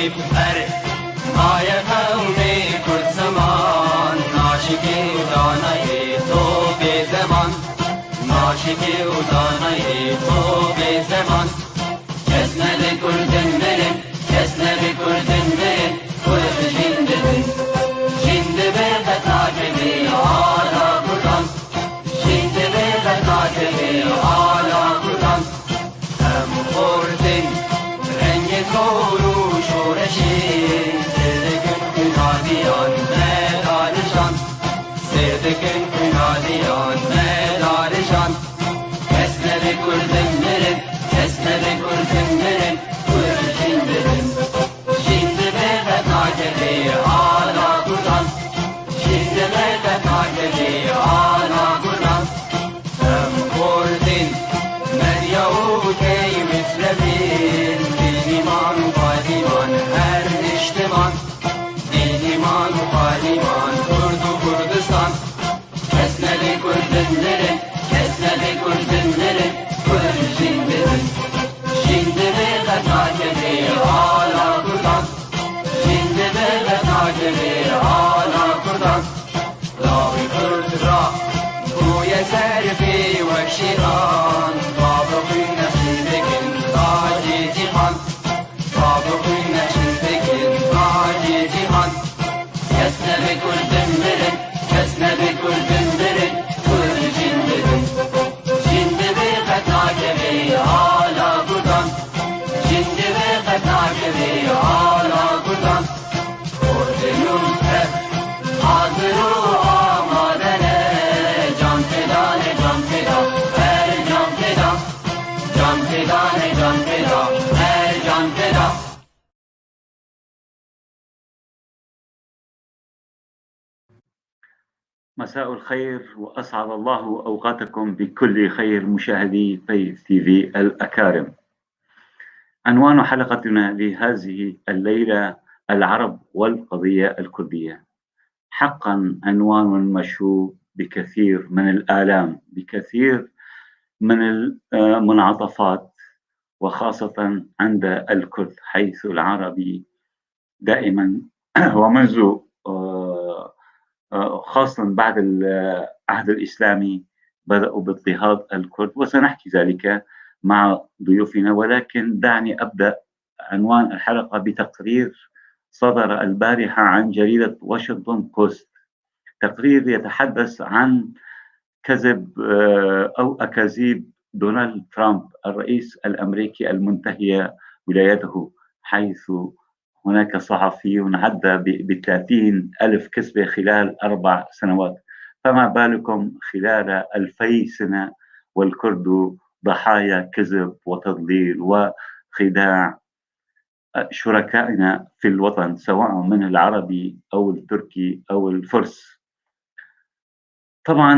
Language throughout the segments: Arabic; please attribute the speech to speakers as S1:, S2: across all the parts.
S1: بفرق مایه قومی کرد زمان ناشکی و دانای تو به زمان ناشکی و دانای تو به زمان کس نده کردن برن کس نده کردن برن کرد جنده برن جنده برد ناکبی آلا کردن جنده برد ناکبی آلا کردن هم خوردن رنگ کورو شورشی سردکن کنادیان مدارشان سردکن کنادیان مدارشان کس نده کردن برن کس نده کردن برن کرد جنده برن جنده برد ناکبی آلا کردن جنده برد ناکبی آلا کردن هم خوردن مریو کی مسلمین دیمان و قادیمان هر اجتماع دیمان و قادیمان کرد و کردستان کس نده کردن برن کس نده کردن برن کرد جنده برن جنده برد ناکبی آلا کردن جنده برد ناکبی آلا کردن راوی کرد را گوی سرفی و شیران بابقی نشیدگن تاجی جیهان بابقی نشیدگن تاجی جیهان کس نده کردن برن کس نده کردن برن کرد جنده برن جنده برد ناکبی آلا کردن جنده برد ناکبی آلا کردن کردنون هر حاضر و آمادنه جان فدانه جان فدا هر جان فدا جان فدانه جان فدا هر جان فدا
S2: مساء الخير وأسعد الله أوقاتكم بكل خير مشاهدي فيس تي في الأكارم. عنوان حلقتنا لهذه الليلة العرب والقضية الكردية. حقا عنوان مشهور بكثير من الآلام بكثير من المنعطفات وخاصة عند الكرد حيث العربي دائما ومنذ خاصة بعد العهد الإسلامي بدأوا باضطهاد الكرد وسنحكي ذلك مع ضيوفنا ولكن دعني أبدأ عنوان الحلقة بتقرير صدر البارحة عن جريدة واشنطن بوست. تقرير يتحدث عن كذب أو أكاذيب دونالد ترامب الرئيس الأمريكي المنتهي ولايته حيث هناك صحفي عدى ب30,000 كذبة خلال 4 سنوات فما بالكم خلال 2000 سنة والكرد ضحايا كذب وتضليل وخداع شركائنا في الوطن سواء من العربي أو التركي أو الفرس. طبعا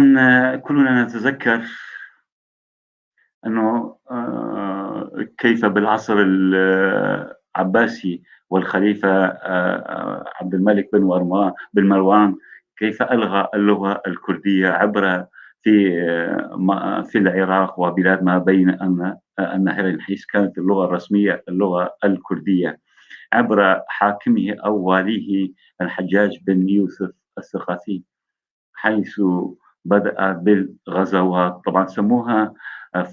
S2: كلنا نتذكر أنه كيف بالعصر العباسي والخليفة عبد الملك بن مروان كيف ألغى اللغة الكردية عبر في العراق وبلاد ما بين النهرين حيث كانت اللغة الرسمية اللغة الكردية عبر حاكمه أو واليه الحجاج بن يوسف الثقفي حيث بدأ بالغزوات. طبعا سموها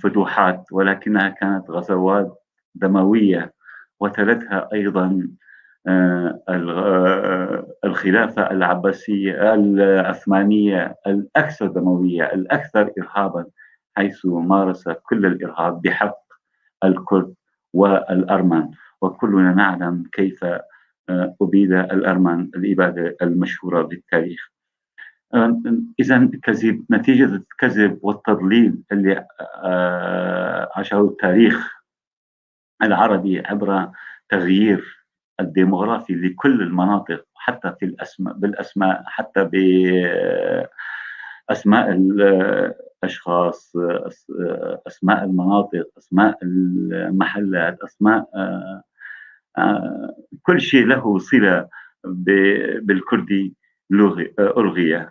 S2: فتوحات ولكنها كانت غزوات دموية وتلتها أيضا الخلافة العباسية العثمانية الأكثر دموية الأكثر إرهابا حيث مارس كل الإرهاب بحق الكرد والأرمن وكلنا نعلم كيف أبيد الأرمن الإبادة المشهورة بالتاريخ. إذا كذب نتيجة الكذب والتضليل اللي عاشه التاريخ العربي عبر تغيير الديموغرافي لكل المناطق حتى في بالأسماء حتى بأسماء الأشخاص أسماء المناطق أسماء المحلات أسماء كل شيء له صلة بالكردي ألغي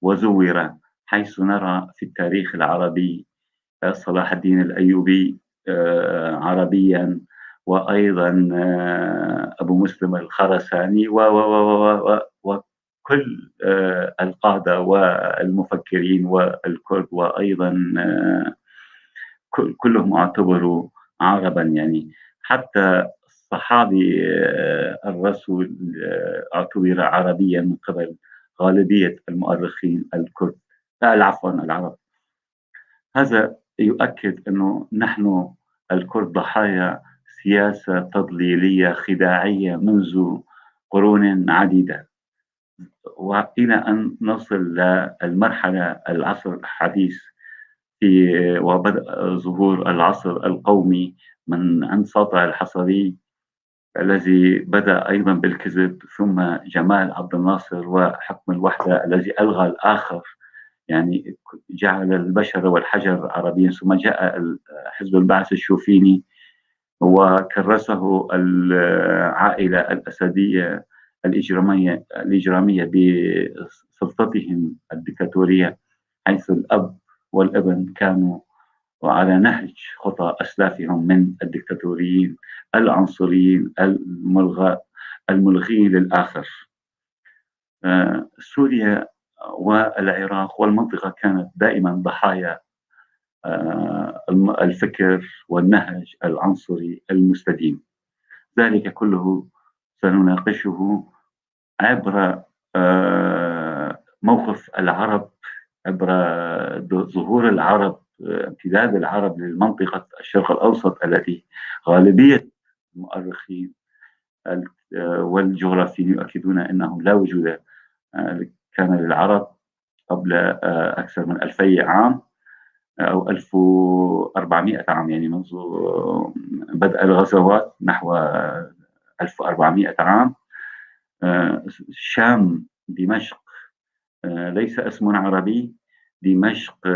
S2: وزور حيث نرى في التاريخ العربي صلاح الدين الأيوبي عربيا وأيضا أبو مسلم الخرساني وكل القادة والمفكرين والكرد، وأيضا كلهم اعتبروا عربا. يعني حتى الصحابي الرسول اعتبر عربيا من قبل غالبية المؤرخين الكرد، عفوا العرب. هذا يؤكد أنه نحن الكرد ضحايا سياسة تضليلية خداعية منذ قرون عديدة، وإلى أن نصل للمرحلة العصر الحديث في وبدأ ظهور العصر القومي من عند ساطع الحصري الذي بدأ أيضا بالكذب، ثم جمال عبد الناصر وحكم الوحدة الذي ألغى الآخر، يعني جعل البشر والحجر عربيا، ثم جاء حزب البعث الشوفيني وكرسه العائلة الأسدية الإجرامية بسلطتهم الدكتاتورية، حيث الأب والابن كانوا وعلى نهج خطى أسلافهم من الدكتاتوريين العنصريين الملغين للآخر. سوريا والعراق والمنطقة كانت دائما ضحايا الفكر والنهج العنصري المستديم. ذلك كله سنناقشه عبر موقف العرب، عبر ظهور العرب، امتداد العرب للمنطقة الشرق الأوسط التي غالبية المؤرخين والجغرافيين يؤكدون أنه لا وجود كان للعرب قبل أكثر من 2000 عام أو 1400 عام، يعني منذ بدء الغزوات نحو 1400 عام. الشام، دمشق ليس اسم عربي. دمشق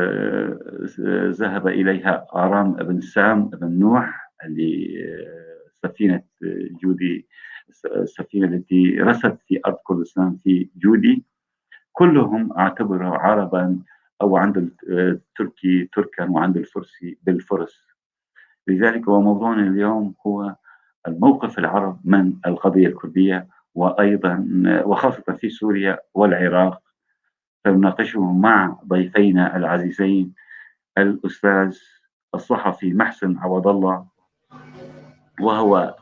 S2: ذهب إليها آرام بن سام بن نوح، اللي سفينة جودي، السفينة التي رست في أرض كردستان في جودي، كلهم اعتبروا عربا، أو عند التركي تركا وعند الفرسي بالفرس. لذلك وموضوعنا اليوم هو الموقف العرب من القضية الكردية، وأيضا وخاصة في سوريا والعراق. سنناقشه مع ضيفينا العزيزين الأستاذ الصحفي محسن عوض الله، وهو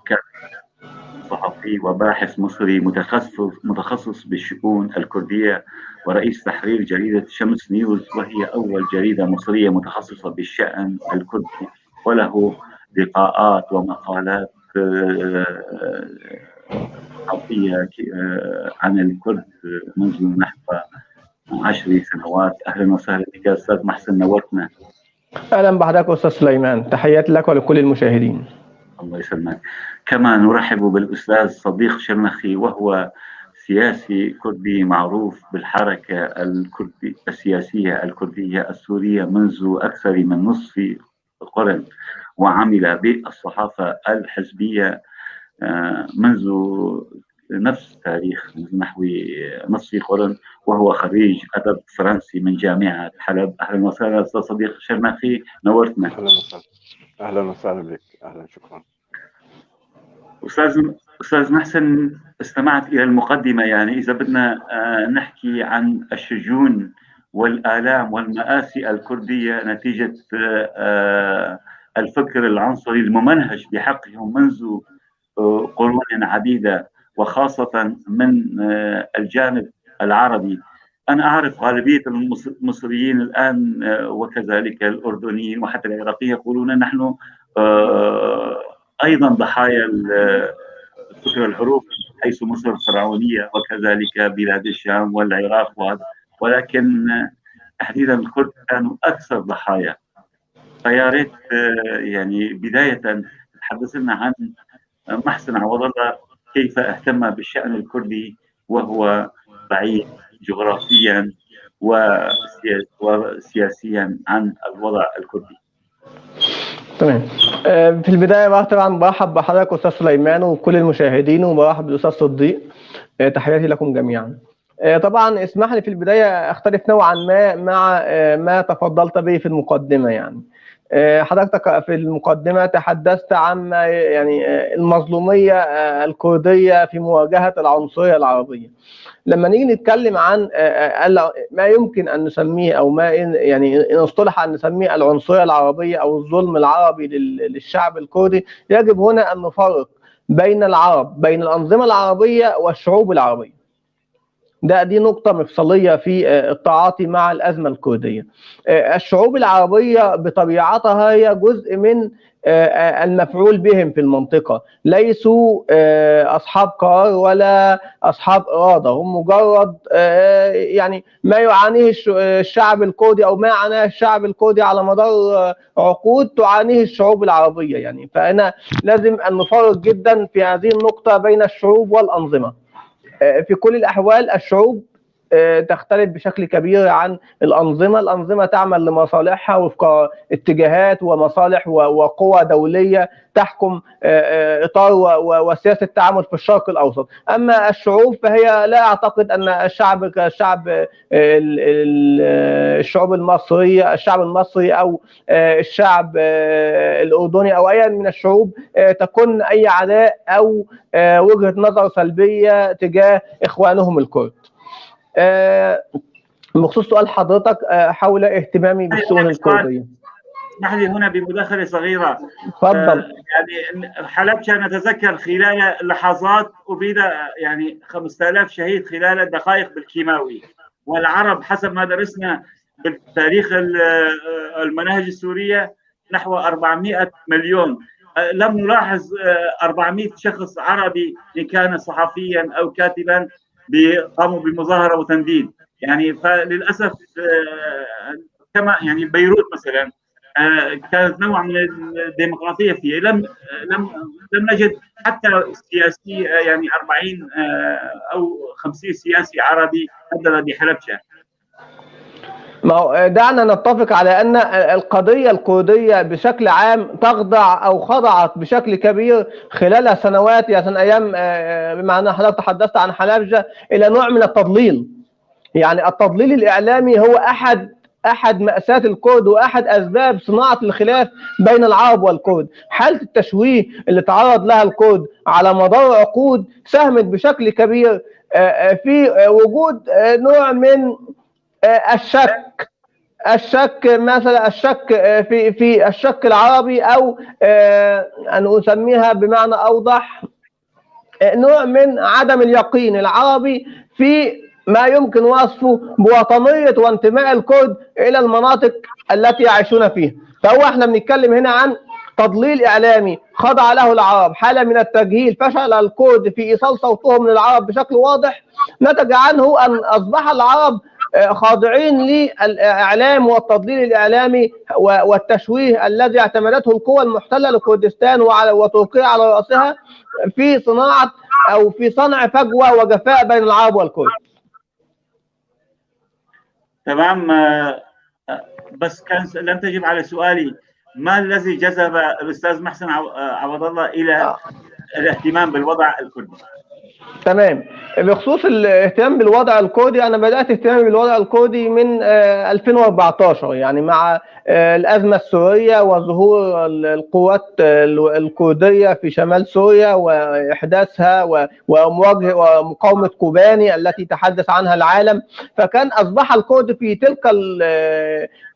S2: صحفي وباحث مصري متخصص بالشؤون الكردية، ورئيس تحرير جريدة شمس نيوز، وهي أول جريدة مصرية متخصصة بالشأن الكردي، وله لقاءات ومقالات صحفية عن الكرد منذ نحو 10 سنوات. أهلا وسهلا بك أستاذ محسن، نورتنا.
S3: أهلا بحضرتك أستاذ سليمان، تحياتي لك ولكل المشاهدين.
S2: الله يسلمك. كما نرحب بالأستاذ صديق شرنخي، وهو سياسي كردي معروف بالحركة السياسية الكردية السورية منذ أكثر من نصف قرن، وعمل بالصحافة الحزبية منذ نفس التاريخ، منذ نحو نصف قرن، وهو خريج أدب فرنسي من جامعة حلب. أهلا وسهلا أستاذ صديق شرنخي، نورتنا.
S4: أهلا وسهلا. أهلا وسهلا بك. أهلا، شكرا.
S2: أستاذ محسن، استمعت إلى المقدمة. يعني إذا بدنا نحكي عن الشجون والآلام والمآسي الكردية نتيجة الفكر العنصري الممنهج بحقهم منذ قرون عديدة، وخاصة من الجانب العربي. أنا أعرف غالبية المصريين الآن وكذلك الأردنيين وحتى العراقيين يقولون نحن أيضا ضحايا الفكر الحروب، حيث مصر الفرعونية وكذلك بلاد الشام والعراق، ولكن تحديدا الكرد كانوا أكثر ضحايا. فيا ريت يعني بداية تحدث لنا عن محسن عوض الله، كيف اهتم بالشأن الكردي وهو بعيد جغرافيا وسياسيا عن الوضع الكردي.
S3: تمام. في البداية بقى طبعا برحب بحضرتك أستاذ سليمان وكل المشاهدين، وبرحب بالأستاذ صديق. تحياتي لكم جميعا. طبعا اسمح لي في البداية أختلف نوعا ما مع ما تفضلت به في المقدمة. يعني حضرتك في المقدمة تحدثت عن يعني المظلومية الكردية في مواجهة العنصرية العربية. لما نيجي نتكلم عن ما يمكن أن نسميه أو ما يعني إن اصطلح أن نسميه العنصرية العربية أو الظلم العربي للشعب الكردي، يجب هنا أن نفرق بين العرب، بين الأنظمة العربية والشعوب العربية. دي نقطة مفصلية في التعاطي مع الأزمة الكردية. الشعوب العربية بطبيعتها هي جزء من المفعول بهم في المنطقة، ليسوا أصحاب قرار ولا أصحاب إرادة، هم مجرد يعني ما يعانيه الشعب الكردي أو ما عاناه الشعب الكردي على مدار عقود تعانيه الشعوب العربية يعني. فأنا لازم أن نفرق جدا في هذه النقطة بين الشعوب والأنظمة. في كل الأحوال الشعوب تختلف بشكل كبير عن الأنظمة. الأنظمة تعمل لمصالحها وفق اتجاهات ومصالح وقوى دولية تحكم إطار وسياسة التعامل في الشرق الأوسط. أما الشعوب فهي لا أعتقد أن الشعوب المصرية، الشعب المصري أو الشعب الأردني أو أي من الشعوب تكون أي عداء أو وجهة نظر سلبية تجاه إخوانهم الكرد. بخصوص سؤال حضرتك حول اهتمامي بالشؤون الكردية،
S2: اسمح لي هنا بمداخلة صغيرة.
S3: تفضل.
S2: يعني حلبشة نتذكر خلال لحظات أبيد يعني 5000 شهيد خلال دقائق بالكيماوي، والعرب حسب ما درسنا بالتاريخ المناهج السورية نحو 400 مليون. لم نلاحظ 400 شخص عربي إن كان صحفيا أو كاتبا قاموا بمظاهرة وتنديد. يعني فللأسف كما يعني بيروت مثلا كانت نوع من الديمقراطية فيه، لم نجد حتى سياسي يعني 40 أو 50 سياسي عربي هدد بحلبشة.
S3: ما هو دعنا نتفق على أن القضية الكردية بشكل عام تخضع أو خضعت بشكل كبير خلال سنوات، يعني أيام بما أن حضرتك تحدثت عن حلبجة، إلى نوع من التضليل. يعني التضليل الإعلامي هو أحد مأساة الكرد وأحد أسباب صناعة الخلاف بين العرب والكرد. حالة التشويه اللي تعرض لها الكرد على مدار عقود ساهمت بشكل كبير في وجود نوع من الشك مثلا الشك في الشك العربي، او ان اسميها بمعنى اوضح نوع من عدم اليقين العربي في ما يمكن وصفه بوطنية وانتماء الكرد الى المناطق التي يعيشون فيها. فهو احنا بنتكلم هنا عن تضليل اعلامي خضع له العرب، حالة من التجهيل فشل الكرد في ايصال صوتهم للعرب بشكل واضح، نتج عنه ان اصبح العرب خاضعين للإعلام والتضليل الإعلامي والتشويه الذي اعتمدته القوى المحتلة لكردستان وتركيا على رأسها في صناعة أو في صنع فجوة وجفاء بين العرب والكرد.
S2: تمام. بس كان لم تجب على سؤالي، ما الذي جذب الأستاذ محسن عوض الله إلى الاهتمام بالوضع الكردي؟
S3: تمام. بخصوص الاهتمام بالوضع الكردي، أنا بدأت اهتمامي بالوضع الكردي من 2014، يعني مع الأزمة السورية وظهور القوات الكردية في شمال سوريا وإحداثها ومواجهة ومقاومة كوباني التي تحدث عنها العالم. فكان أصبح الكرد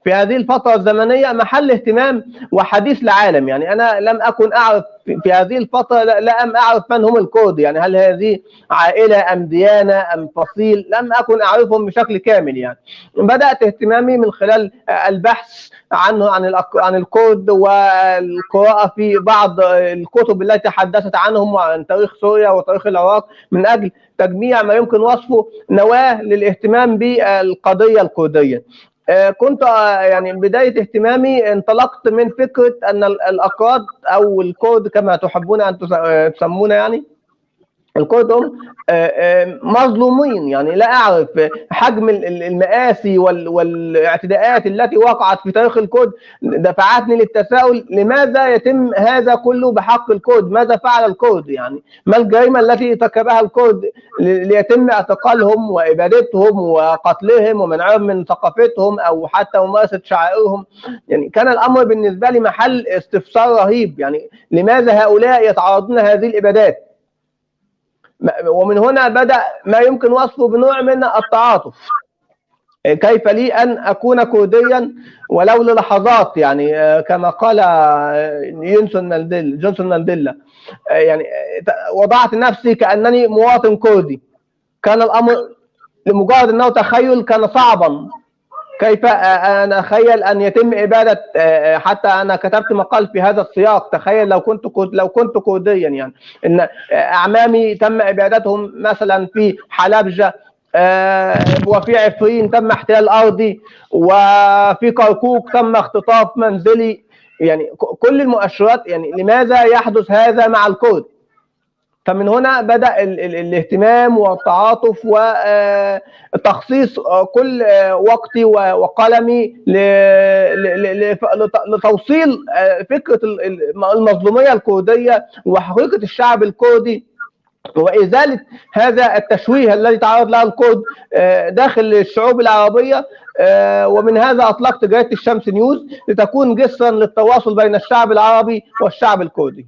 S3: في هذه الفترة الزمنية محل اهتمام وحديث العالم. يعني أنا لم أكن أعرف في هذه الفترة، لم أعرف من هم الكرد، يعني هل هذه عائلة أم ديانة أم فصيل، لم أكن أعرفهم بشكل كامل. يعني بدأت اهتمامي من خلال البحث عن الكرد والقراءة في بعض الكتب التي تحدثت عنهم عن تاريخ سوريا وتاريخ العراق، من أجل تجميع ما يمكن وصفه نواة للاهتمام بالقضية الكردية. كنت يعني بداية اهتمامي انطلقت من فكرة أن الأكراد أو الكرد كما تحبون أن تسمون، يعني الكرد هم مظلومين. يعني لا أعرف حجم المآسي والاعتداءات التي وقعت في تاريخ الكرد دفعتني للتساؤل لماذا يتم هذا كله بحق الكرد؟ ماذا فعل الكرد؟ يعني ما الجريمة التي ارتكبها الكرد ليتم اعتقالهم وإبادتهم وقتلهم ومنعهم من ثقافتهم أو حتى ممارسة شعائرهم؟ يعني كان الأمر بالنسبة لي محل استفسار رهيب. يعني لماذا هؤلاء يتعرضون لهذه الإبادات؟ ومن هنا بدأ ما يمكن وصفه بنوع من التعاطف. كيف لي أن أكون كرديا ولو للحظات؟ يعني كما قال جونسون مانديلا، يعني وضعت نفسي كأنني مواطن كردي. كان الأمر لمجرد أنه تخيل كان صعبا. كيف أنا أتخيل أن يتم إبادة، حتى أنا كتبت مقال في هذا السياق، تخيل لو كنت كرديا، يعني إن أعمامي تم إبادتهم مثلا في حلبجة، وفي عفرين تم احتلال أرضي، وفي كركوك تم اختطاف منزلي. يعني كل المؤشرات، يعني لماذا يحدث هذا مع الكرد؟ فمن هنا بدأ الاهتمام والتعاطف وتخصيص كل وقتي وقلمي لتوصيل فكرة المظلومية الكردية وحقيقة الشعب الكردي، وإزالة هذا التشويه الذي تعرض له الكرد داخل الشعوب العربية. ومن هذا أطلقت جريدة الشمس نيوز لتكون جسرا للتواصل بين الشعب العربي والشعب الكردي.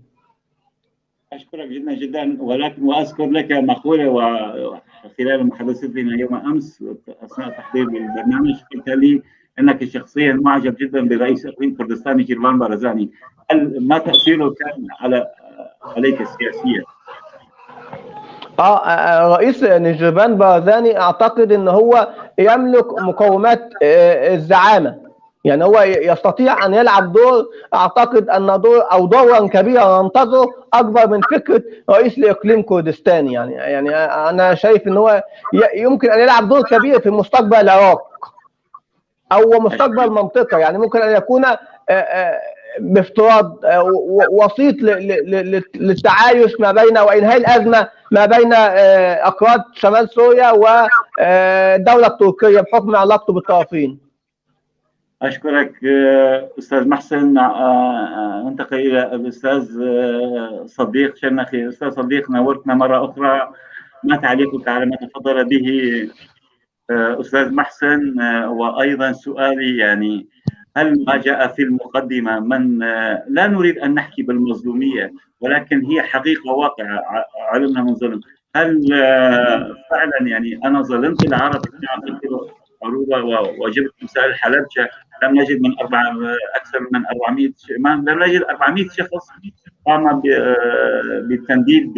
S2: أشكرك جدا جدا، ولكن وأذكر لك مقولة وخلال محادثتنا يوم أمس أثناء تحضير البرنامج قلت لي أنك شخصيا معجب جدا برئيس إقليم كردستان جيرفان بارزاني. هل ما تأثيره كان عليك سياسيا؟
S3: رئيس نجيبان بارزاني أعتقد أنه هو يملك مقومات الزعامة. يعني هو يستطيع أن يلعب دور، أعتقد أن دورا كبيرا ننتظره أكبر من فكرة رئيس لإقليم كردستان. يعني أنا شايف أن هو يمكن أن يلعب دور كبير في مستقبل العراق أو مستقبل منطقة. يعني ممكن أن يكون بافتراض وسيط للتعايش ما بين وإنهاء الأزمة ما بين أكراد شمال سوريا والدولة التركية بحكم علاقته بالطرفين.
S2: أشكرك أستاذ محسن. ننتقل إلى الأستاذ صديق شرنخي. أستاذ صديق، نورتنا مرة أخرى، ما تعليقك على ما تفضل به أستاذ محسن؟ وأيضا سؤالي، يعني هل ما جاء في المقدمة من لا نريد أن نحكي بالمظلومية ولكن هي حقيقة واقعة علمنا من ظلم، هل فعلا يعني أنا ظلمت العرب عروبة وجبت مسائل حلبجة؟ لم نجد من أكثر من 400 لم نجد 400 شخص قام بالتنديد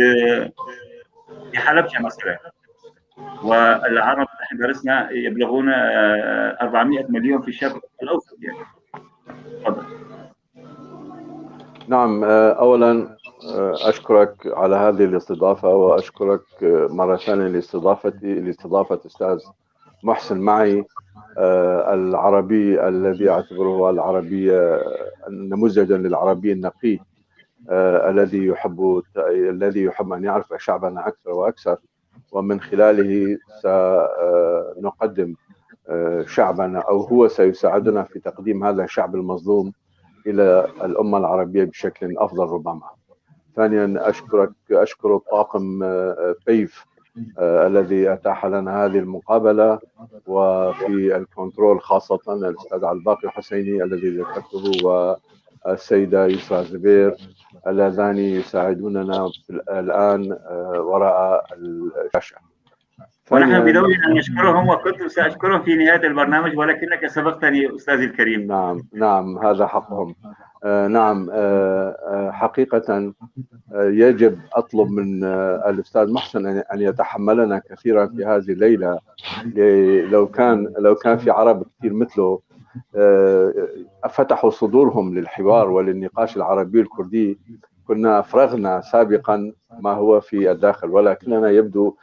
S2: بحلبجة مثلا، والعرب احنا درسنا يبلغون 400 مليون في الشرق الاوسط. يعني تفضل.
S4: نعم، اولا اشكرك على هذه الاستضافه، واشكرك مره ثانيه لاستضافه استاذ محسن معي، العربي الذي اعتبره العربيه نموذجا للعربي النقي، الذي يحب ان يعرف شعبنا اكثر واكثر، ومن خلاله سنقدم شعبنا، أو هو سيساعدنا في تقديم هذا الشعب المظلوم إلى الأمة العربية بشكل أفضل ربما. ثانيا أشكر الطاقم بيف الذي أتاح لنا هذه المقابلة، وفي الكنترول خاصة الأستاذ الباقي حسيني الذي ذكرته، والسيدة يسرى زبير، اللذان يساعدوننا الآن وراء الشاشة.
S2: ونحن بدوري أن نشكرهم، وكنت سأشكرهم في نهاية البرنامج ولكنك سبقتني أستاذي الكريم.
S4: نعم هذا حقهم. نعم، حقيقة يجب أطلب من الأستاذ محسن أن يتحملنا كثيرا في هذه الليلة. لو كان في عرب كثير مثله فتحوا صدورهم للحوار وللنقاش العربي الكردي، كنا أفرغنا سابقا ما هو في الداخل، ولكننا يبدو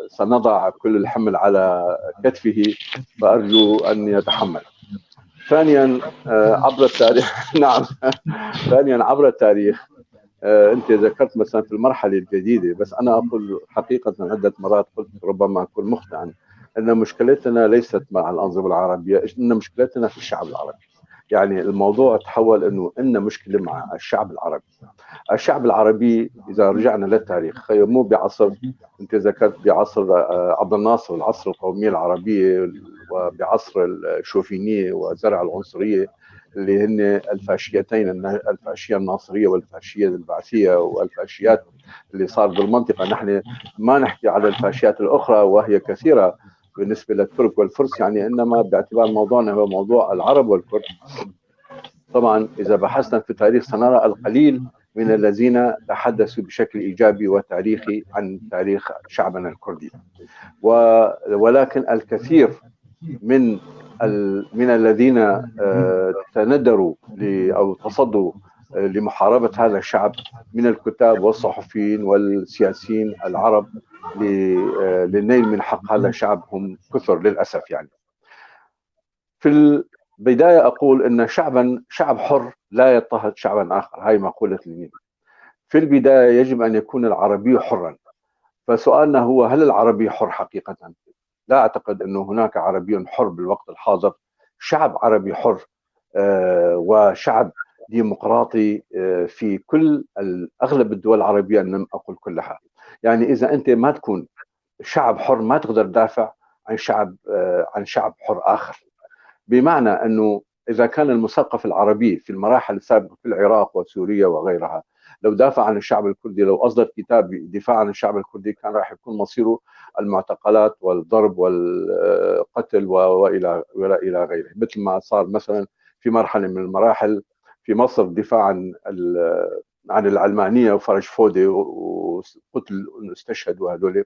S4: سنضع كل الحمل على كتفه، فأرجو أن يتحمل. ثانيا عبر التاريخ نعم، ثانيا عبر التاريخ أنت ذكرت مثلا في المرحلة الجديدة، بس أنا أقول حقيقة عدة مرات قلت ربما أكون مخطئا أن مشكلتنا ليست مع الأنظمة العربية، إن مشكلتنا في الشعب العربي. يعني الموضوع تحول أنه إن مشكلة مع الشعب العربي. الشعب العربي إذا رجعنا للتاريخ، مو بعصر أنت ذكرت بعصر عبد الناصر العصر القومية العربية، وبعصر الشوفينية وزرع العنصرية اللي هن الفاشيتين، الفاشية الناصرية والفاشية البعثية، والفاشيات اللي صار بالمنطقة. نحن ما نحكي على الفاشيات الأخرى وهي كثيرة بالنسبة للترك والفرس، يعني إنما باعتبار موضوعنا هو موضوع العرب والكرد. طبعا إذا بحثنا في التاريخ سنرى القليل من الذين تحدثوا بشكل إيجابي وتاريخي عن تاريخ شعبنا الكردي، ولكن الكثير من الذين تندروا أو تصدوا لمحاربة هذا الشعب من الكتاب والصحفيين والسياسيين العرب للنيل من حق هذا الشعب هم كثر للأسف. يعني في البداية أقول أن شعب حر لا يضطهد شعبا آخر، هاي مقولة لينين. في البداية يجب أن يكون العربي حرا. فسؤالنا هو هل العربي حر حقيقة؟ لا أعتقد أنه هناك عربي حر بالوقت الحاضر. شعب عربي حر وشعب ديمقراطي في كل أغلب الدول العربية، أن لم أقل كلها. يعني إذا أنت ما تكون شعب حر ما تقدر تدافع عن شعب حر آخر. بمعنى أنه إذا كان المثقف العربي في المراحل السابقة في العراق وسوريا وغيرها لو دافع عن الشعب الكردي، لو أصدر كتاب دفاع عن الشعب الكردي، كان راح يكون مصيره المعتقلات والضرب والقتل وإلى غيره، مثل ما صار مثلا في مرحلة من المراحل في مصر دفاع عن العلمانية وفرج فودي وقتل واستشهد وهذول.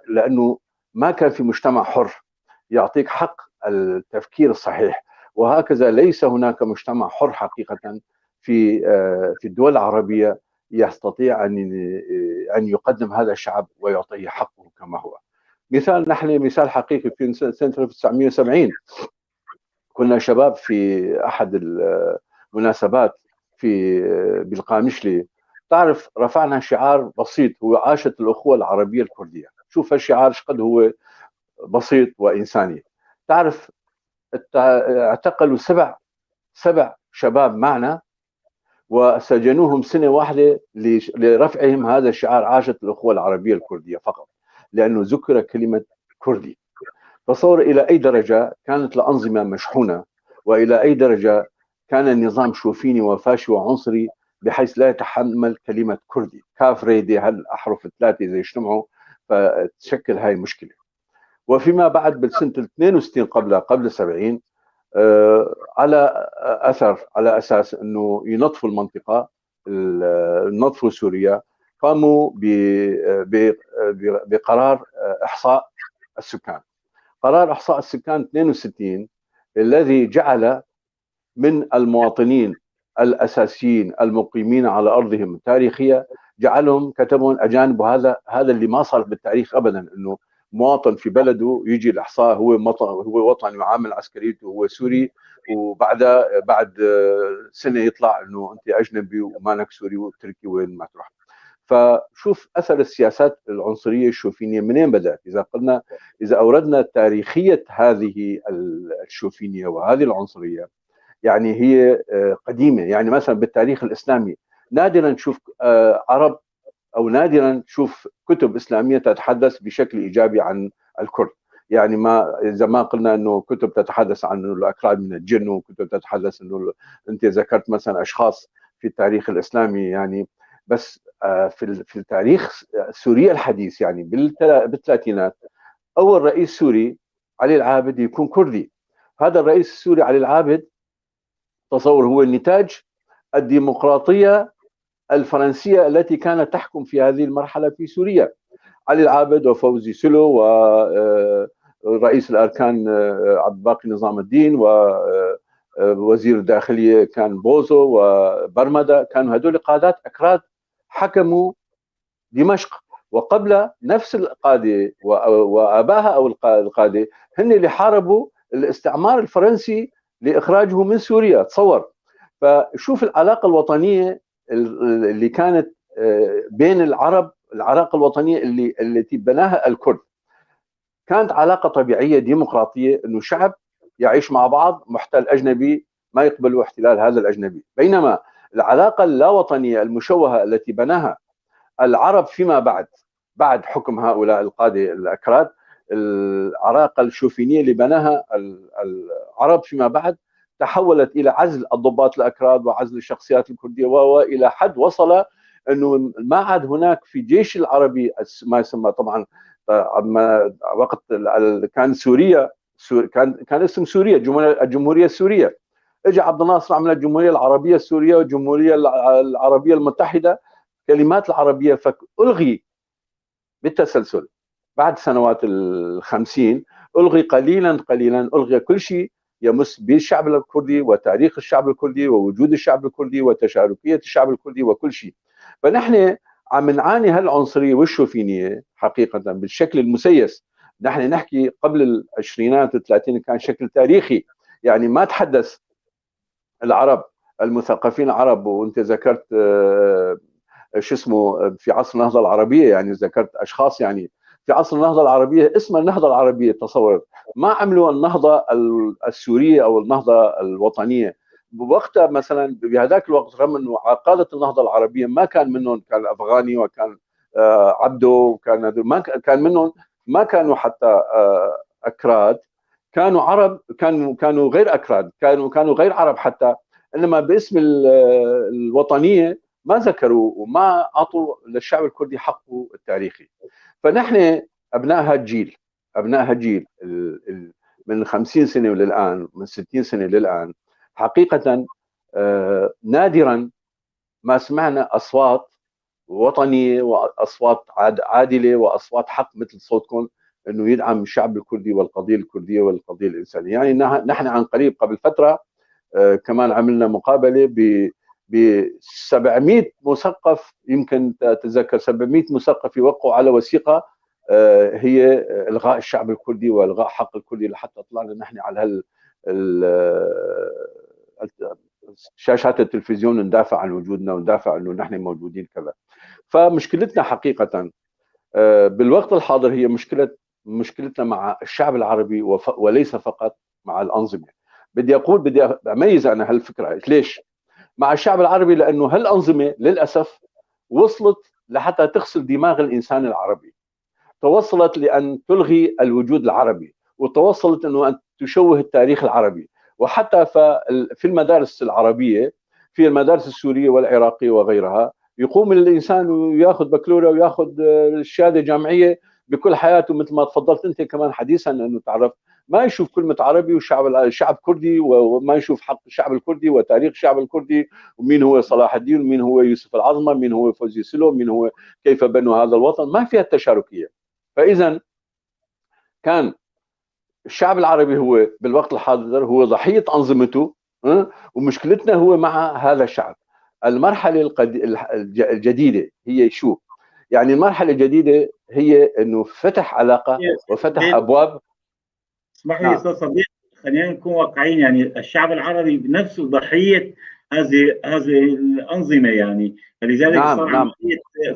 S4: لأنه ما كان في مجتمع حر يعطيك حق التفكير الصحيح. وهكذا ليس هناك مجتمع حر حقيقة في الدول العربية يستطيع أن يقدم هذا الشعب ويعطيه حقه كما هو. مثال حقيقي في سنة 1970 كنا شباب في أحد المناسبات بالقامشلي، تعرف رفعنا شعار بسيط هو عاشت الأخوة العربية الكردية. شوف هالشعار شقد هو بسيط وإنساني. تعرف اعتقلوا سبع شباب معنا وسجنوهم سنة واحدة لرفعهم هذا الشعار عاشت الأخوة العربية الكردية فقط، لأنه ذكر كلمة كردي. تصور إلى أي درجة كانت الأنظمة مشحونة، وإلى أي درجة كان النظام شوفيني وفاشي وعنصري بحيث لا يتحمل كلمة كردي. كاف ريدي هالأحرف الثلاثة إذا اجتمعوا فتشكل هاي مشكلة. وفيما بعد بالسنة 62 قبل 70 على أساس أنه ينظفوا المنطقة، ينظفوا سوريا، قاموا بقرار إحصاء السكان. قرار إحصاء السكان 62 الذي جعل من المواطنين الأساسيين المقيمين على أرضهم التاريخية جعلهم كتبهم أجانب. وهذا اللي ما صار بالتاريخ أبدا، أنه مواطن في بلده يجي الإحصاء هو وطن يعامل عسكريته هو سوري، بعد سنة يطلع أنه أنت أجنبي ومالك سوري وتركي وين ما تروح. فشوف أثر السياسات العنصرية الشوفينية منين بدأت. إذا أوردنا تاريخية هذه الشوفينية وهذه العنصرية، يعني هي قديمة. يعني مثلا بالتاريخ الإسلامي نادرا نشوف عرب أو نادرا نشوف كتب إسلامية تتحدث بشكل إيجابي عن الكرد. يعني إذا ما قلنا أنه كتب تتحدث عن الأكراد من الجن، وكتب تتحدث أنه أنت ذكرت مثلا أشخاص في التاريخ الإسلامي، يعني بس في التاريخ سوريا الحديث يعني بالثلاثينات أول رئيس سوري علي العابد يكون كردي. هذا الرئيس السوري علي العابد تصور هو النتاج الديمقراطية الفرنسية التي كانت تحكم في هذه المرحلة في سوريا. علي العابد وفوزي سلو ورئيس الأركان عبد الباقي نظام الدين ووزير الداخلية كان بوزو وبرمدة، كانوا هذول قادات أكراد حكموا دمشق. وقبل نفس القادة وآباها أو القادة هن اللي حاربوا الاستعمار الفرنسي لإخراجه من سوريا. تصور. فشوف العلاقة الوطنية اللي كانت بين العلاقه الوطنيه التي بناها الكرد. كانت علاقه طبيعيه ديمقراطيه، انه شعب يعيش مع بعض، محتل اجنبي ما يقبل احتلال هذا الاجنبي. بينما العلاقه اللا وطنيه المشوهه التي بناها العرب فيما بعد حكم هؤلاء القاده الاكراد، العلاقه الشوفينيه اللي بناها العرب فيما بعد تحولت الى عزل الضباط الاكراد وعزل الشخصيات الكرديه، والى حد وصل انه ما عاد هناك في جيش العربي ما يسمى طبعا وقت كان سوريا، كان اسم سوريا الجمهوريه السوريه. اجى عبد الناصر عمل الجمهوريه العربيه السوريه والجمهوريه العربيه المتحده، كلمات العربيه الغي بالتسلسل بعد سنوات ال50، الغي قليلا الغي كل شيء يمس بالشعب الكردي وتاريخ الشعب الكردي ووجود الشعب الكردي وتشاركيه الشعب الكردي وكل شيء. فنحن عم نعاني هالعنصريه والشوفينيه حقيقه بالشكل المسيس. نحن نحكي قبل العشرينات والثلاثين كان شكل تاريخي، يعني ما تحدث العرب المثقفين العرب. وانت ذكرت شو اسمه في عصر النهضه العربيه، يعني ذكرت اشخاص يعني في عصر النهضه العربيه اسمها النهضه العربيه، تصور ما عملوا النهضه السوريه او النهضه الوطنيه بوقتها. مثلا بهذاك الوقت رغم انه قاده النهضه العربيه ما كان منهم، كان الافغاني وكان عبده وكان ما كان منهم، ما كانوا حتى اكراد، كانوا عرب، كانوا غير اكراد، كانوا غير عرب حتى، انما باسم الوطنيه ما ذكروا وما اعطوا للشعب الكردي حقه التاريخي. فنحن ابناء هالجيل من 50 سنه للان، من 60 سنه للان، حقيقه نادرا ما سمعنا اصوات وطنيه واصوات عادله واصوات حق مثل صوتكم، انه يدعم الشعب الكردي والقضيه الكرديه والقضيه الانسانيه. يعني نحن عن قريب قبل فتره كمان عملنا مقابله ب 700 مثقف، يمكن تتذكر 700 مثقف يوقعوا على وثيقه هي الغاء الشعب الكردي والغاء حق الكردي، لحتى طلعنا نحن على شاشات التلفزيون ندافع عن وجودنا وندافع انه نحن موجودين كذا. فمشكلتنا حقيقه بالوقت الحاضر هي مشكلتنا مع الشعب العربي وليس فقط مع الانظمه. بدي اميز انا هالفكره. ليش؟ مع الشعب العربي لانه هالانظمه للاسف وصلت لحتى تغسل دماغ الانسان العربي، توصلت لان تلغي الوجود العربي، وتوصلت انه ان تشوه التاريخ العربي. وحتى في المدارس العربيه، في المدارس السوريه والعراقيه وغيرها، يقوم الانسان وياخذ بكالوريا وياخذ الشهاده جامعيه بكل حياته، مثل ما تفضلت انت كمان حديثا انه تعرف ما يشوف كلمه عربي وشعب كردي، وما يشوف حق الشعب الكردي وتاريخ الشعب الكردي، ومين هو صلاح الدين، ومين هو يوسف العظمه، مين هو فوزي سلو، مين هو كيف بنوا هذا الوطن. ما فيها التشاركيه. فاذا كان الشعب العربي هو بالوقت الحاضر هو ضحيه انظمته، ومشكلتنا هو مع هذا الشعب. المرحله الجديده هي شو؟ يعني المرحله الجديده هي انه فتح علاقه وفتح ابواب.
S5: اسمح لي استاذ صديق، خلينا نكون واقعيين. يعني الشعب العربي بنفسه ضحيه هذه الانظمه، يعني فلذلك
S4: نعم.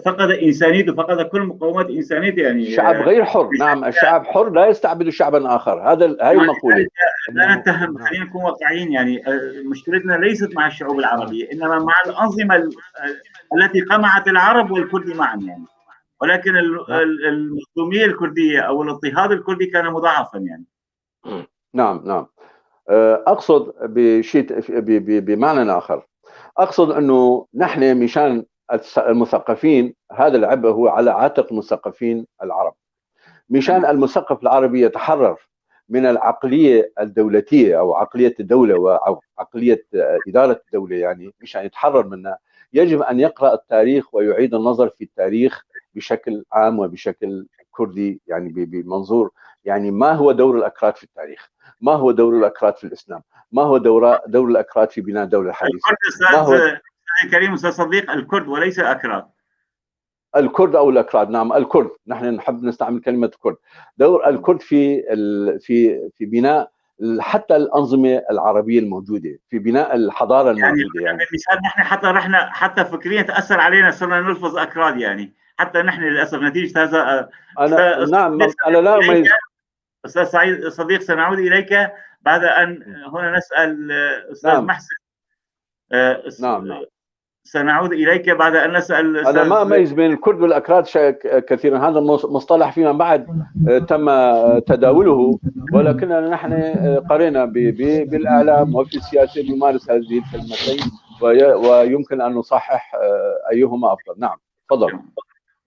S5: فقد انسانيته، فقد كل مقومات انسانيته. يعني
S4: الشعب غير حر. نعم، الشعب حر لا يستعبد شعبا اخر. هاي المقوله.
S5: لا نتهم، خلينا نكون واقعيين. يعني مشكلتنا ليست مع الشعوب العربيه، انما مع الانظمه التي قمعت العرب والكرد معا. يعني ولكن المظلوميه الكرديه او الاضطهاد الكردي كان مضاعفا. يعني
S4: نعم. اقصد بشيء بمعنى اخر، اقصد انه نحن مشان المثقفين، هذا العبء هو على عاتق المثقفين العرب. مشان المثقف العربي يتحرر من العقليه الدولتيه او عقليه الدوله او عقليه اداره الدوله، يعني مشان يتحرر منها يجب ان يقرا التاريخ ويعيد النظر في التاريخ بشكل عام وبشكل كردي، يعني بمنظور يعني ما هو دور الاكراد في التاريخ، ما هو دور الاكراد في الاسلام، ما هو دور الاكراد في بناء الدوله الحديثه.
S5: ما هو كريم استاذ صديق، الكرد وليس الاكراد.
S4: الكرد او الاكراد، نعم الكرد، نحن نحب نستعمل كلمه الكرد. دور الكرد في بناء حتى الانظمه العربيه الموجوده في بناء الحضاره الموجوده.
S5: يعني مثال نحن حتى رحنا حتى فكريا تاثر علينا، صرنا نلفظ اكراد يعني حتى نحن للاسف نتيجه هذا.
S4: نعم انا لا اميز.
S5: استاذ سعيد صديق، سنعود اليك بعد ان هنا نسال استاذ محسن.
S4: نعم
S5: سنعود اليك بعد ان نسال
S4: انا ما اميز بين الكرد والاكراد كثيرا، هذا مصطلح فيما بعد تم تداوله، ولكننا نحن قرينا بالاعلام وفي السياسه بيمارس هذه الكلمتين، ويمكن ان نصحح ايهما افضل. نعم تفضل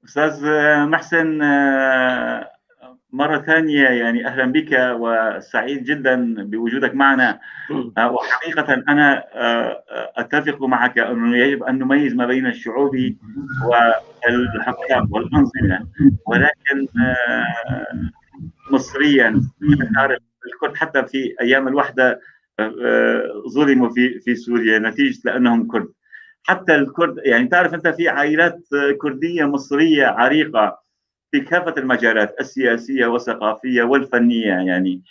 S5: استاذ محسن، مرة ثانية يعني أهلا بك وسعيد جدا بوجودك معنا. وحقيقة أنا أتفق معك أنه يجب أن نميز ما بين الشعوب والحكام والأنظمة، ولكن مصريا تعرف الكرد حتى في أيام الوحدة ظلموا في سوريا نتيجة لأنهم كرد. حتى الكرد يعني تعرف أنت في عائلات كردية مصرية عريقة في كافة المجالات السياسية والثقافية والفنية. يعني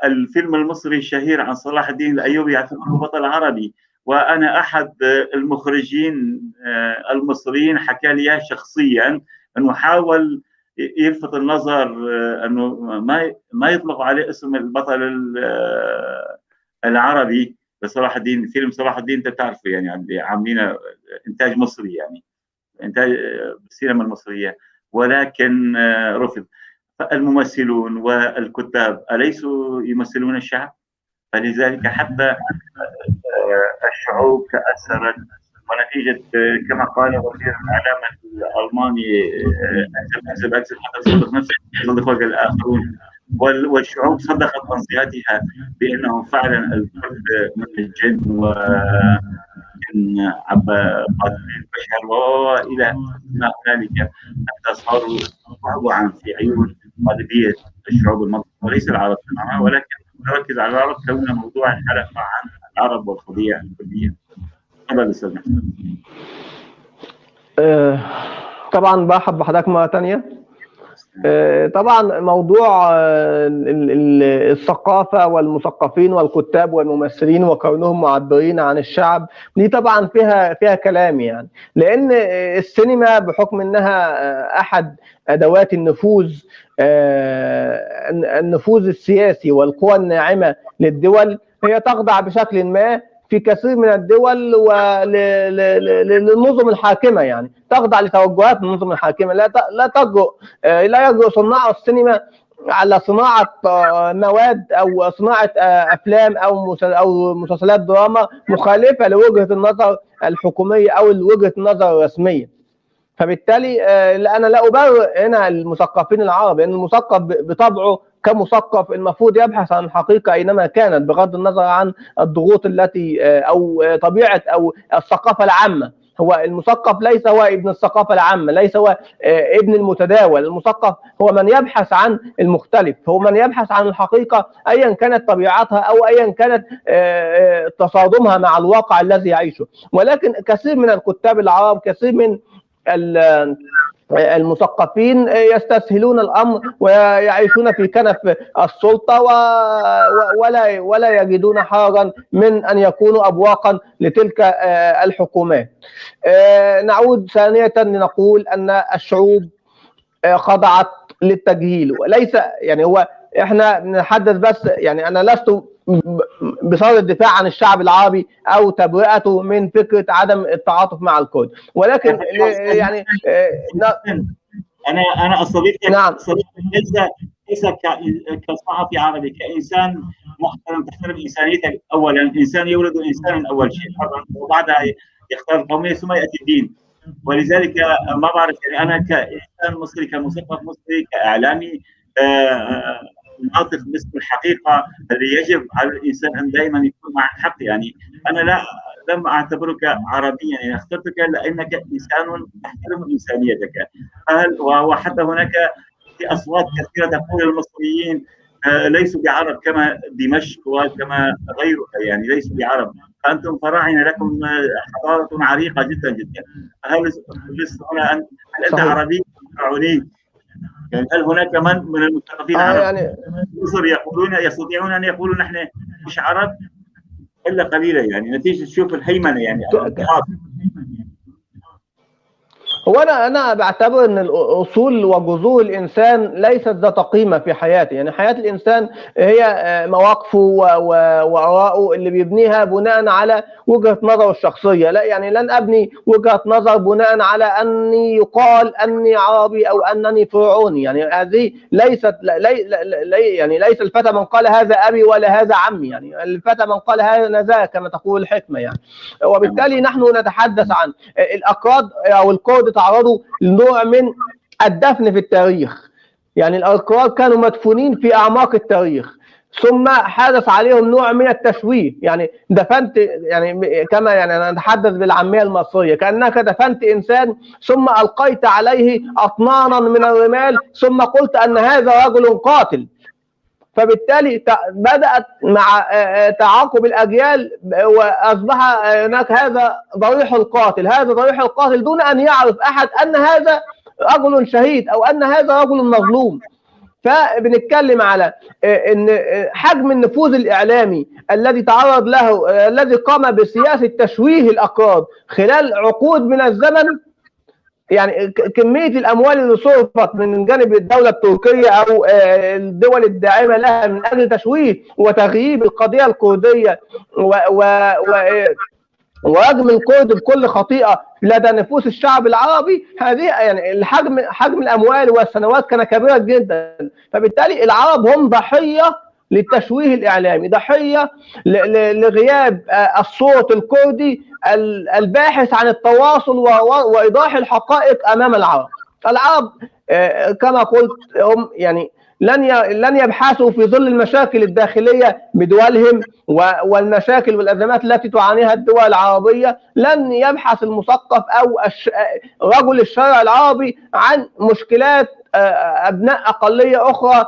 S5: الفيلم المصري الشهير عن صلاح الدين الأيوبي يعتبره بطل عربي، وأنا أحد المخرجين المصريين حكى لي شخصيا أنه حاول يلفت النظر أنه ما يطلق عليه اسم البطل العربي لصلاح الدين. فيلم صلاح الدين أنت تعرفه يعني عاملين إنتاج مصري، يعني إنتاج السينما المصرية، ولكن رفض. فالممثلون والكتاب أليسوا يمثلون الشعب؟ فلذلك حتى الشعوب تأثرت، ونتيجة كما قال وزير الإعلام الألماني أكذب حتى صدق نفسه صدق الآخرون، والشعوب صدقت أنصياتها بأنه فعلا الكرد من الجن ومن عبا قاتلين البشر وإلى ما هنالك، حتى صاروا موضوعا في عيون غالبية الشعوب المنطقة وليس العرب معها، ولكن نركز على العرب كون موضوع الحلقة عن العرب والقضية الكردية. تفضل أستاذ محمد.
S3: طبعا برحب بحضرتك مرة ثانية. طبعا موضوع الثقافة والمثقفين والكتاب والممثلين وكونهم معبرين عن الشعب دي طبعا فيها كلام، يعني لأن السينما بحكم أنها أحد أدوات النفوذ السياسي والقوى الناعمة للدول، هي تخضع بشكل ما في كثير من الدول للنظم الحاكمة، يعني تخضع لتوجهات النظم الحاكمة. لا يجرؤ صناع السينما على صناعة مواد أو صناعة أفلام أو مسلسلات دراما مخالفة لوجهة النظر الحكومية أو وجهة النظر الرسمية. فبالتالي أنا لا أبرئ هنا المثقفين العرب، لأن المثقف بطبعه كمثقف المفروض يبحث عن الحقيقة أينما كانت بغض النظر عن الضغوط التي أو طبيعة أو الثقافة العامة. هو المثقف ليس هو ابن الثقافة العامة، ليس هو ابن المتداول. المثقف هو من يبحث عن المختلف، هو من يبحث عن الحقيقة أيا كانت طبيعتها أو أيا كانت تصادمها مع الواقع الذي يعيشه. ولكن كثير من الكتاب العرب، كثير من المثقفين يستسهلون الامر ويعيشون في كنف السلطه ولا يجدون حرجا من ان يكونوا ابواقا لتلك الحكومات. نعود ثانيه لنقول ان الشعوب خضعت للتجهيل، وليس يعني هو احنا بنتحدث بس، يعني انا لست بصدد الدفاع عن الشعب العربي او تبرئته من فكره عدم التعاطف مع الكرد، ولكن يعني
S5: انا استضيفك.
S3: نعم.
S5: ليس كصحفي عربي، كانسان محترم تحترم انسانيتك اولا. الانسان يولد انسانا اول شيء حرا، وبعدها يختار القوميه ثم ياتي الدين. ولذلك ما بعرف يعني انا كانسان مصري، كمثقف مصري، كاعلامي ناطق باسم الحقيقه اللي يجب على الانسان ان دائما يكون مع الحق. يعني انا لم اعتبرك عربيا، يعني اخترتك لانك انسان تحترم انسانيتك. وحتى هناك في اصوات كثيره تقول المصريين ليسوا بعرب كما دمشق وكما غيرها، يعني ليسوا بعرب، فانتم فراعنه لكم حضاره عريقه جدا جدا. هل انت عربي فرعوني؟ يعني هل هناك من المثقفين العرب
S3: يعني
S5: مصر يستطيعون ان يقولوا نحن مش عرب الا قليلا، يعني نتيجه تشوف الهيمنه يعني
S3: هو انا بعتبر ان الاصول وجذور الانسان ليست ذات قيمه في حياته. يعني حياه الانسان هي مواقفه واراءه اللي بيبنيها بناء على وجهه نظره الشخصيه. لا يعني لن ابني وجهه نظر بناء على اني يقال اني عربي او انني فرعوني. يعني هذه ليست يعني ليس الفتى من قال هذا ابي ولا هذا عمي. يعني الفتى من قال هذا ذا كما تقول الحكمه يعني. وبالتالي نحن نتحدث عن الاكراد او الكرد تعرضوا لنوع من الدفن في التاريخ. يعني الأكراد كانوا مدفونين في أعماق التاريخ، ثم حدث عليهم نوع من التشويه. يعني دفنت، يعني كما يعني نتحدث بالعامية المصرية، كأنك دفنت إنسان ثم ألقيت عليه أطنانا من الرمال ثم قلت أن هذا رجل قاتل. فبالتالي بدأت مع تعاقب الأجيال وأصبح هناك هذا ضريح القاتل، هذا ضريح القاتل، دون أن يعرف أحد أن هذا رجل شهيد أو أن هذا رجل مظلوم. فبنتكلم على ان حجم النفوذ الاعلامي الذي تعرض له، الذي قام بسياسه تشويه الاكراد خلال عقود من الزمن. يعني كميه الاموال اللي صرفت من جانب الدوله التركيه او الدول الداعمه لها من اجل تشويه وتغييب القضيه الكرديه ورجم الكرد بكل خطيئه لدى نفوس الشعب العربي، هذه يعني حجم الاموال والسنوات كان كبيرا جدا. فبالتالي العرب هم ضحيه للتشويه الاعلامي، ضحيه لغياب الصوت الكردي الباحث عن التواصل وايضاح الحقائق امام العرب. العرب كما قلت هم يعني لن يبحثوا في ظل المشاكل الداخلية بدولهم والمشاكل والأزمات التي تعانيها الدول العربية. لن يبحث المثقف أو رجل الشارع العربي عن مشكلات أبناء أقلية أخرى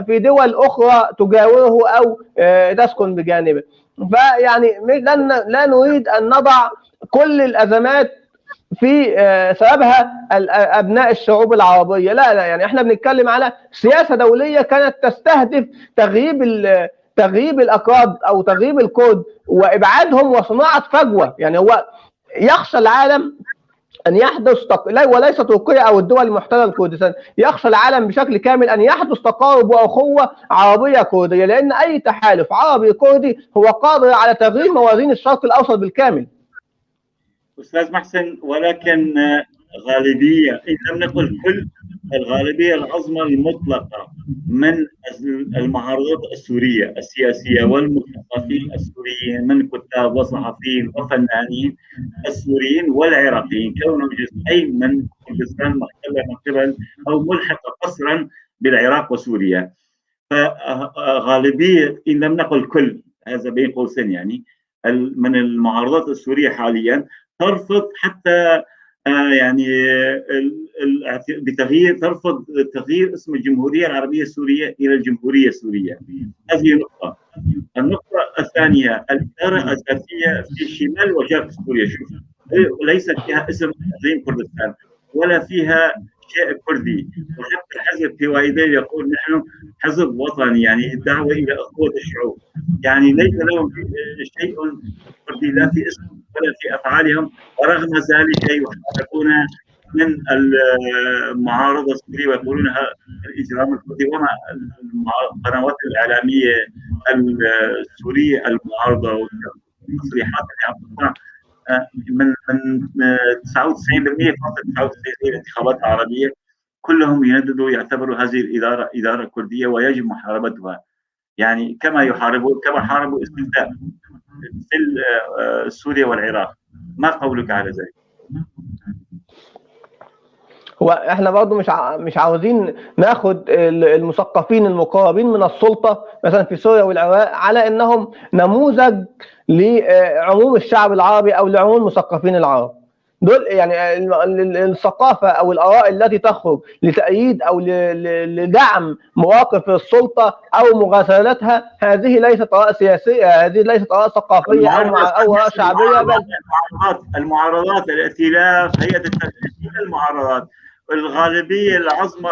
S3: في دول أخرى تجاوره أو تسكن بجانبه. فيعني لا نريد أن نضع كل الأزمات في سببها أبناء الشعوب العربية. لا يعني احنا بنتكلم على سياسة دولية كانت تستهدف تغييب الأكراد أو تغييب الكرد وإبعادهم وصناعة فجوة. يعني هو يخشى العالم أن يحدث وليس تركيا أو الدول المحتلة الكردستان، يخشى العالم بشكل كامل أن يحدث تقارب وأخوة عربية كردية، لأن أي تحالف عربي كردي هو قادر على تغيير موازين الشرق الأوسط بالكامل.
S5: أستاذ محسن، ولكن غالبية، إن لم نقل كل، الغالبية العظمى المطلقة من المعارضات السورية السياسية والمثقفين السوريين من كتاب وصحفيين وفنانين السوريين والعراقيين كونوا جزئين من كردستان محتلة من قبل أو ملحقة قصرا بالعراق وسوريا. فغالبية إن لم نقل كل، هذا بين قوسين، يعني من المعارضات السورية حاليا ترفض حتى يعني ترفض تغيير اسم الجمهورية العربية السورية إلى الجمهورية السورية. هذه نقطة. النقطة الثانية، الإدارة الأساسية في شمال وشرق سوريا، شوف، ليست فيها اسم إقليم كردستان ولا فيها شيء كردي. وحتى الحزب في وايدين يقول نحن حزب وطني، يعني الدعوة إلى أخوة الشعوب، يعني ليس لهم شيء كردي لا في اسم ولا في أفعالهم، ورغم ذلك يحاربون من المعارضة السورية ويقولونها الإجرام الكردي. وما القنوات الإعلامية السورية المعارضة والتصريحات من 99% فقط 99% الانتخابات العربية كلهم ينددوا يعتبروا هذه الإدارة إدارة كردية ويجب محاربتها، يعني كما حاربوا استفتاء في سوريا والعراق. ما قولك على ذلك؟
S3: هو احنا برضه مش عاوزين ناخد المثقفين المقربين من السلطه مثلا في سوريا والعراق على انهم نموذج لعموم الشعب العربي او لعموم المثقفين العرب. دول يعني الثقافه او الاراء التي تخرج لتأييد او لدعم مواقف السلطه او مغازلتها، هذه ليست اراء سياسيه، هذه ليست اراء ثقافيه او اراء شعبيه. بل
S5: المعارضات، الائتلاف، هيئه التنفيذ، المعارضات الغالبيه العظمى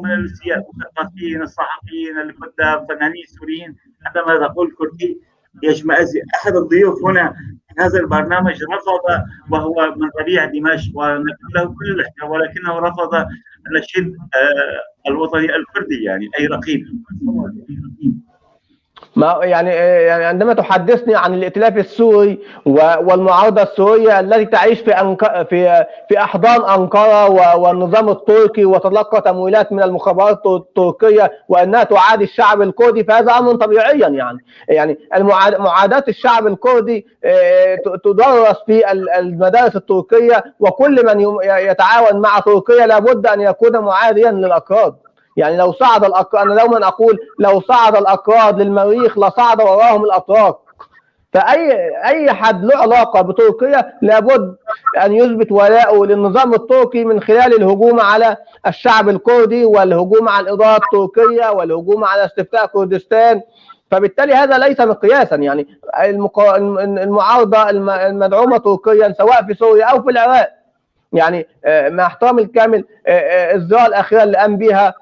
S5: من المثقفين، الصحفيين، الكتاب، فنانين سوريين. عندما تقول كردي يشمئز. احد الضيوف هنا في هذا البرنامج رفض، وهو من ربيع دمشق، ونقول له كل الاحترام، ولكنه رفض النشيد الوطني الكردي، يعني اي رقيب.
S3: ما يعني عندما تحدثني عن الائتلاف السوري والمعارضه السوريه التي تعيش في احضان انقره والنظام التركي وتتلقى تمويلات من المخابرات التركيه وانها تعادي الشعب الكردي، فهذا امر طبيعيا. يعني معاداه الشعب الكردي تدرس في المدارس التركيه، وكل من يتعاون مع تركيا لابد ان يكون معاديا للاكراد. يعني لو صعد الأكراد، أنا دوما أقول لو صعد الأكراد للمريخ لصعد وراهم الأتراك. فأي حد له علاقة بتركيا لابد أن يثبت ولاءه للنظام التركي من خلال الهجوم على الشعب الكردي والهجوم على الإدارة التركية والهجوم على استفتاء كردستان. فبالتالي هذا ليس مقياسا. يعني المعارضة المدعومة تركيا سواء في سوريا أو في العراق، يعني مع احترامي الكامل، الزيارة الأخيرة اللي قام بها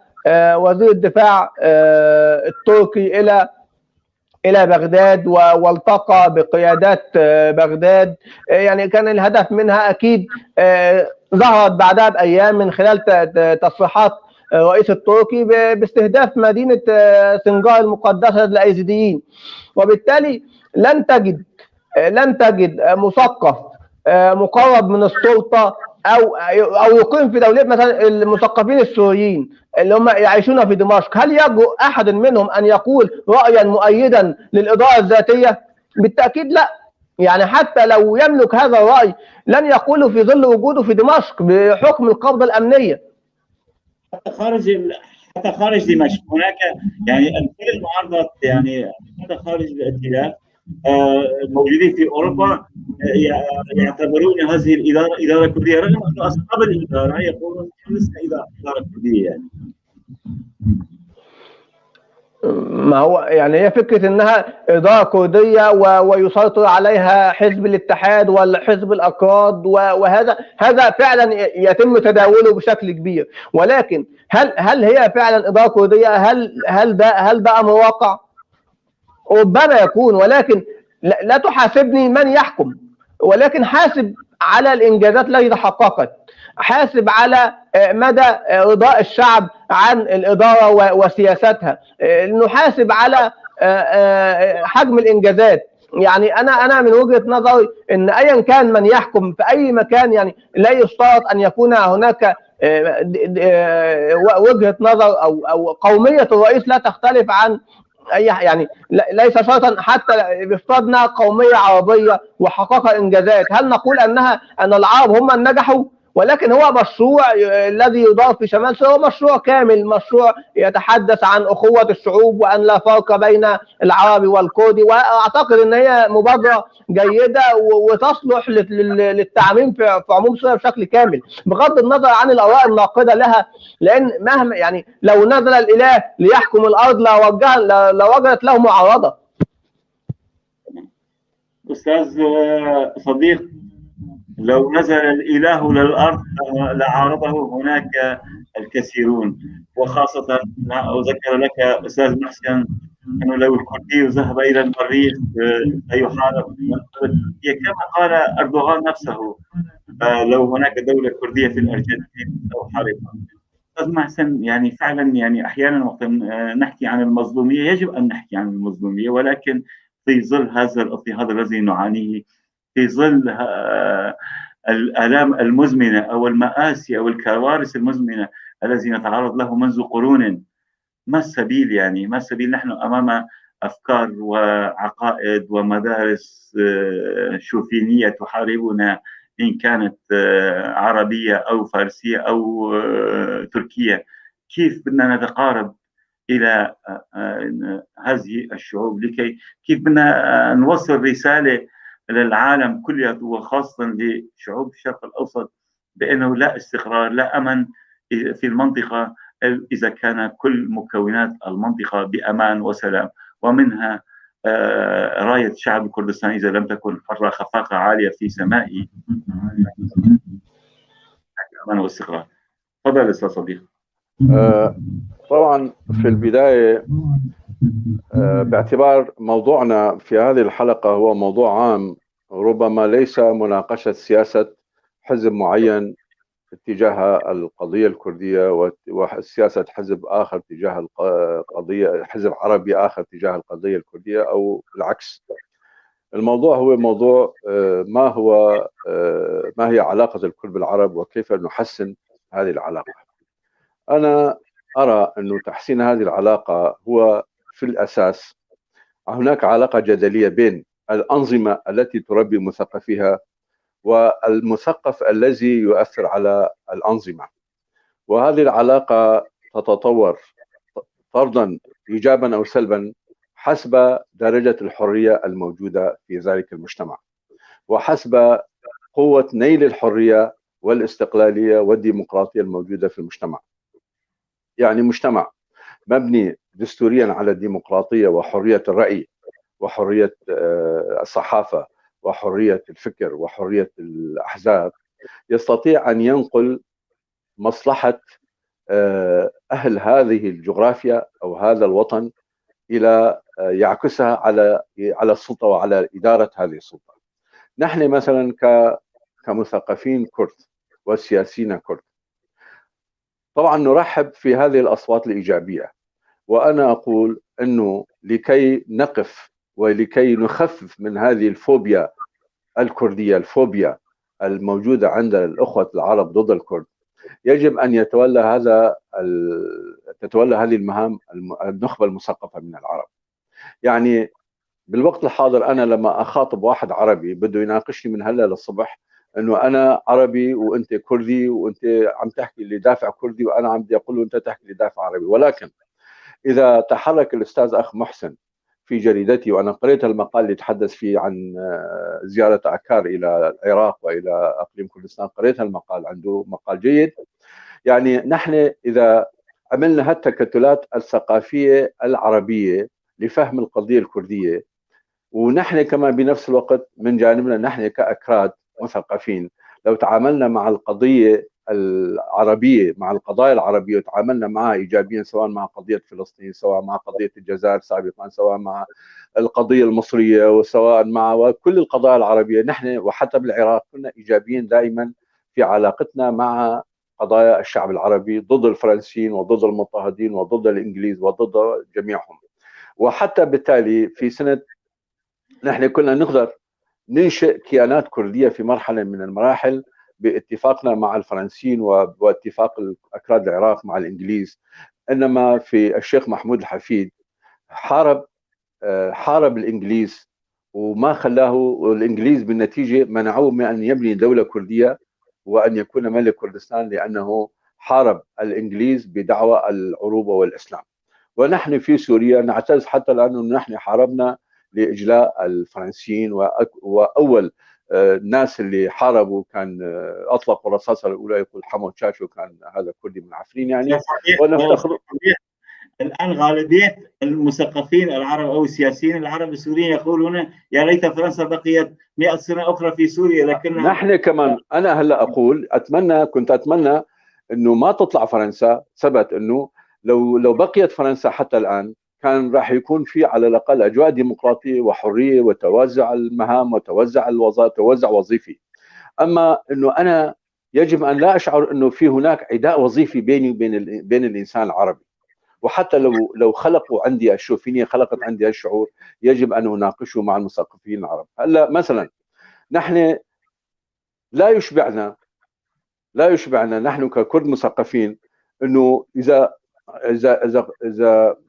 S3: وزير الدفاع التركي إلى بغداد والتقى بقيادات بغداد، يعني كان الهدف منها أكيد ظهرت بعدها بأيام من خلال تصريحات الرئيس التركي باستهداف مدينة سنجار المقدسة للأيزيديين. وبالتالي لن تجد مثقف مقرب من السلطة أو يقيم في دولة مثلا المثقفين السوريين اللي هم يعيشون في دمشق، هل يجرؤ أحد منهم أن يقول رأيا مؤيدا للإدارة الذاتية؟ بالتأكيد لا. يعني حتى لو يملك هذا الرأي لن يقوله في ظل وجوده في دمشق بحكم القبضة الأمنية.
S5: حتى خارج دمشق هناك يعني كل المعارضات، يعني حتى خارج الائتلاف الموجودين في اوروبا يعتبرون هذه الاداره اداره كرديه، رغم ان اصحاب الاداره يقولون لسنا اداره كرديه. يعني
S3: ما هو يعني هي فكره انها اداره كرديه ويسيطر عليها حزب الاتحاد والحزب الاكراد، وهذا فعلا يتم تداوله بشكل كبير. ولكن هل هي فعلا اداره كرديه؟ هل ده امر واقع؟ ربما يكون، ولكن لا تحاسبني من يحكم، ولكن حاسب على الانجازات التي تحققت، حاسب على مدى رضاء الشعب عن الاداره وسياستها، نحاسب على حجم الانجازات. يعني انا من وجهه نظري ان ايا كان من يحكم في اي مكان، يعني لا يشترط ان يكون هناك وجهه نظر او قوميه الرئيس لا تختلف عن يعني ليس شرطا. حتى افترضنا قوميه عربيه وحقق انجازات، هل نقول ان العرب هم من نجحوا؟ ولكن هو مشروع الذي يدار في شمال سوريا هو مشروع كامل، مشروع يتحدث عن اخوه الشعوب وان لا فرق بين العربي والكردي، واعتقد ان هي مبادره جيده وتصلح للتعميم في عموم سوريا بشكل كامل، بغض النظر عن الاراء الناقده لها. لان مهما يعني لو نزل الاله ليحكم الارض لوجدت له معارضه.
S5: استاذ صديق، لو نزل الإله للأرض لعارضه هناك الكثيرون، وخاصة أذكر لك أستاذ محسن أنه لو الكردي ذهب إلى المريخ سيحارب كما قال أردوغان نفسه، لو هناك دولة كردية في الأرجنتين سأحاربها. أستاذ محسن، يعني فعلا يعني أحيانا وقت نحكي عن المظلومية يجب أن نحكي عن المظلومية، ولكن في ظل هذا الاضطهاد الذي نعانيه، في ظل الآلام المزمنة أو المآسي أو الكوارث المزمنة الذي نتعرض له منذ قرون، ما السبيل؟ يعني ما السبيل؟ نحن أمام أفكار وعقائد ومدارس شوفينية تحاربنا، إن كانت عربية أو فارسية أو تركية. كيف بدنا نتقارب إلى هذه الشعوب؟ كيف بدنا نوصل رسالة للعالم كله وخاصة لشعوب الشرق الأوسط بأنه لا استقرار، لا أمن في المنطقة إذا كان كل مكونات المنطقة بأمان وسلام، ومنها راية شعب كردستان إذا لم تكن حرة خفاقة عالية في سمائه أمان واستقرار.
S2: تفضل استاذ صديق.
S4: طبعا في البداية باعتبار موضوعنا في هذه الحلقة هو موضوع عام، ربما ليس مناقشة سياسة حزب معين اتجاه القضية الكردية وسياسة حزب آخر تجاه القضية، حزب عربي آخر تجاه القضية الكردية أو العكس. الموضوع هو موضوع ما هي علاقة الكرد بالعرب وكيف نحسن هذه العلاقة. أنا أرى أن تحسين هذه العلاقة هو في الأساس هناك علاقة جدلية بين الأنظمة التي تربي مثقفيها والمثقف الذي يؤثر على الأنظمة، وهذه العلاقة تتطور فرضا إيجابا أو سلبا حسب درجة الحرية الموجودة في ذلك المجتمع، وحسب قوة نيل الحرية والاستقلالية والديمقراطية الموجودة في المجتمع. يعني مجتمع مبني دستوريا على الديمقراطية وحرية الرأي وحرية الصحافة وحرية الفكر وحرية الأحزاب يستطيع أن ينقل مصلحة أهل هذه الجغرافيا أو هذا الوطن إلى يعكسها على السلطة وعلى إدارة هذه السلطة. نحن مثلا كمثقفين كرد وسياسيين كرد طبعا نرحب في هذه الأصوات الإيجابية، وأنا أقول أنه لكي نقف ولكي نخفف من هذه الفوبيا الكردية، الفوبيا الموجودة عند الأخوة العرب ضد الكرد، يجب أن تتولى هذه المهام النخبة المثقفة من العرب. يعني بالوقت الحاضر أنا لما أخاطب واحد عربي بده يناقشني من هلا للصبح انه انا عربي وانت كردي وانت عم تحكي اللي دافع كردي وانا عم بدي اقول له انت تحكي اللي دافع عربي. ولكن اذا تحرك الاستاذ اخ محسن في جريدتي، وانا قريت المقال اللي تحدث فيه عن زياره عكار الى العراق والى اقليم كردستان، قريت المقال، عنده مقال جيد. يعني نحن اذا عملنا هالتكتلات الثقافيه العربيه لفهم القضيه الكرديه، ونحن كمان بنفس الوقت من جانبنا نحن كأكراد مثقفين لو تعاملنا مع القضية العربية، مع القضايا العربية وتعاملنا معها إيجابيا، سواء مع قضية فلسطين، سواء مع قضية الجزائر سابقا، سواء مع القضية المصرية، وسواء مع كل القضايا العربية، نحن وحتى بالعراق كنا إيجابيين دائما في علاقتنا مع قضايا الشعب العربي ضد الفرنسيين وضد المضطهدين وضد الإنجليز وضد جميعهم. وحتى بالتالي في سنة نحن كنا نقدر ننشئ كيانات كردية في مرحلة من المراحل باتفاقنا مع الفرنسيين واتفاق أكراد العراق مع الإنجليز. إنما في الشيخ محمود الحفيد حارب الإنجليز وما خلاه، الإنجليز بالنتيجة منعوه من أن يبني دولة كردية وأن يكون ملك كردستان، لأنه حارب الإنجليز بدعوى العروبة والإسلام. ونحن في سوريا نعتز حتى الآن أنه نحن حاربنا لإجلاء الفرنسيين، وأول الناس اللي حاربوا كان أطلقوا الرصاصة الأولى يقول حمود شاشو، كان هذا كردي من عفرين يعني. ونفتخر
S5: الآن غالبية المثقفين العرب أو السياسيين العرب السوريين يقولون يا ليت فرنسا بقيت 100 سنة أخرى في سوريا. لكن
S4: نحن كمان أنا هلا أقول كنت أتمنى إنه ما تطلع فرنسا. ثبت إنه لو بقيت فرنسا حتى الآن كان راح يكون في على الأقل أجواء ديمقراطية وحرية وتوزع المهام وتوزع الوظائف، توزع وظيفي. أما إنه أنا يجب أن لا أشعر إنه في هناك عداء وظيفي بيني وبين الإنسان العربي. وحتى لو خلقوا عندي الشوفينية، خلقت عندي الشعور، يجب أن أناقشه مع المثقفين العرب. هلا مثلا نحن لا يشبعنا نحن ككرد مثقفين انه اذا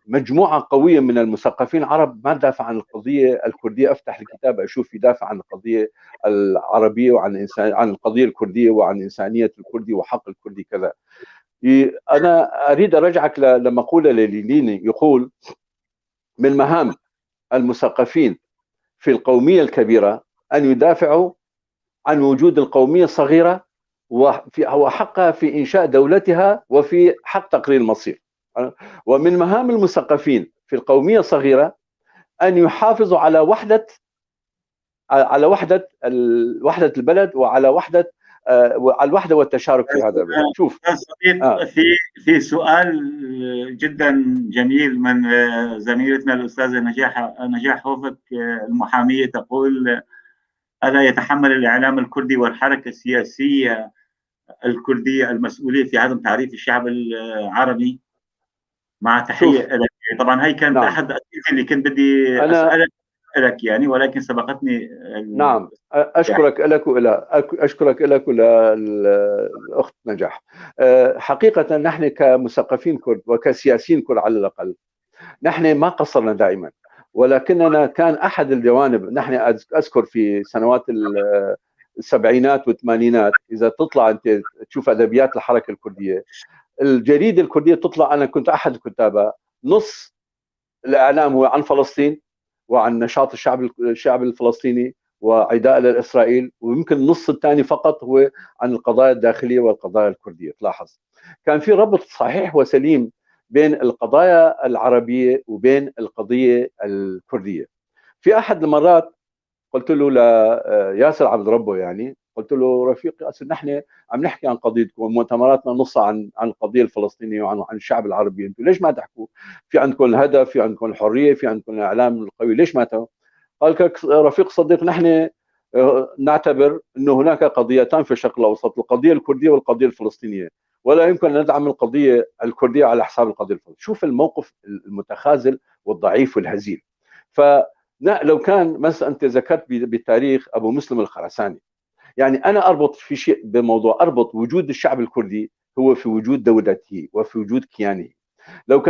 S4: مجموعه قويه من المثقفين العرب ما تدافع عن القضيه الكرديه، افتح الكتاب اشوف يدافع عن القضيه العربيه وعن عن القضيه الكرديه وعن انسانيه الكردي وحق الكردي كذا. انا اريد ارجعك لمقوله لليني يقول من مهام المثقفين في القوميه الكبيره ان يدافعوا عن وجود القوميه الصغيره وحقها في إنشاء دولتها وفي حق تقرير المصير. ومن مهام المثقفين في القومية الصغيرة أن يحافظوا على وحدة البلد وعلى وحدة على الوحده والتشارك في هذا البلد. شوف
S5: في سؤال جدا جميل من زميلتنا الاستاذه نجاح هوفك المحاميه، تقول: الا يتحمل الاعلام الكردي والحركه السياسيه الكرديه المسؤوليه في عدم تعريف الشعب العربي؟ مع تحيه لك. طبعا هي كانت احد الاسئله اللي كنت بدي اسالك لك يعني، ولكن سبقتني.
S4: نعم، اشكرك لك والاخت نجاح. حقيقه نحن كمثقفين كرد وكسياسيين كرد على الاقل، نحن ما قصرنا دائما، ولكننا كان احد الجوانب. نحن اذكر في سنوات السبعينات والثمانينات، اذا تطلع انت تشوف ادبيات الحركه الكرديه، الجريده الكرديه تطلع، انا كنت احد كتابها، نص الاعلام هو عن فلسطين وعن نشاط الشعب الفلسطيني وعداء لاسرائيل، ويمكن النص الثاني فقط هو عن القضايا الداخليه والقضايا الكرديه. تلاحظ كان في ربط صحيح وسليم بين القضايا العربيه وبين القضيه الكرديه. في احد المرات قلت له لياسر عبد ربه، يعني قلت له: رفيقي، نحن عم نحكي عن قضيتكم ومؤتمراتنا نص عن القضيه الفلسطينيه وعن الشعب العربي، انتم ليش ما تحكوا؟ في عندكم الهدف، في عندكم الحريه، في عندكم الاعلام القوي، ليش ما تحكوا؟ قال: رفيق صديق، نحن نعتبر انه هناك قضيتان في الشرق الاوسط، القضيه الكرديه والقضيه الفلسطينيه، ولا يمكن ان ندعم القضيه الكرديه على حساب القضيه الفلسطينيه. شوف الموقف المتخاذل والضعيف والهزيل. لو كان مثلا انت ذكرت بالتاريخ ابو مسلم الخراساني، يعني انا اربط في شيء بموضوع، اربط وجود الشعب الكردي هو في وجود دولته وفي وجود كيانه. لو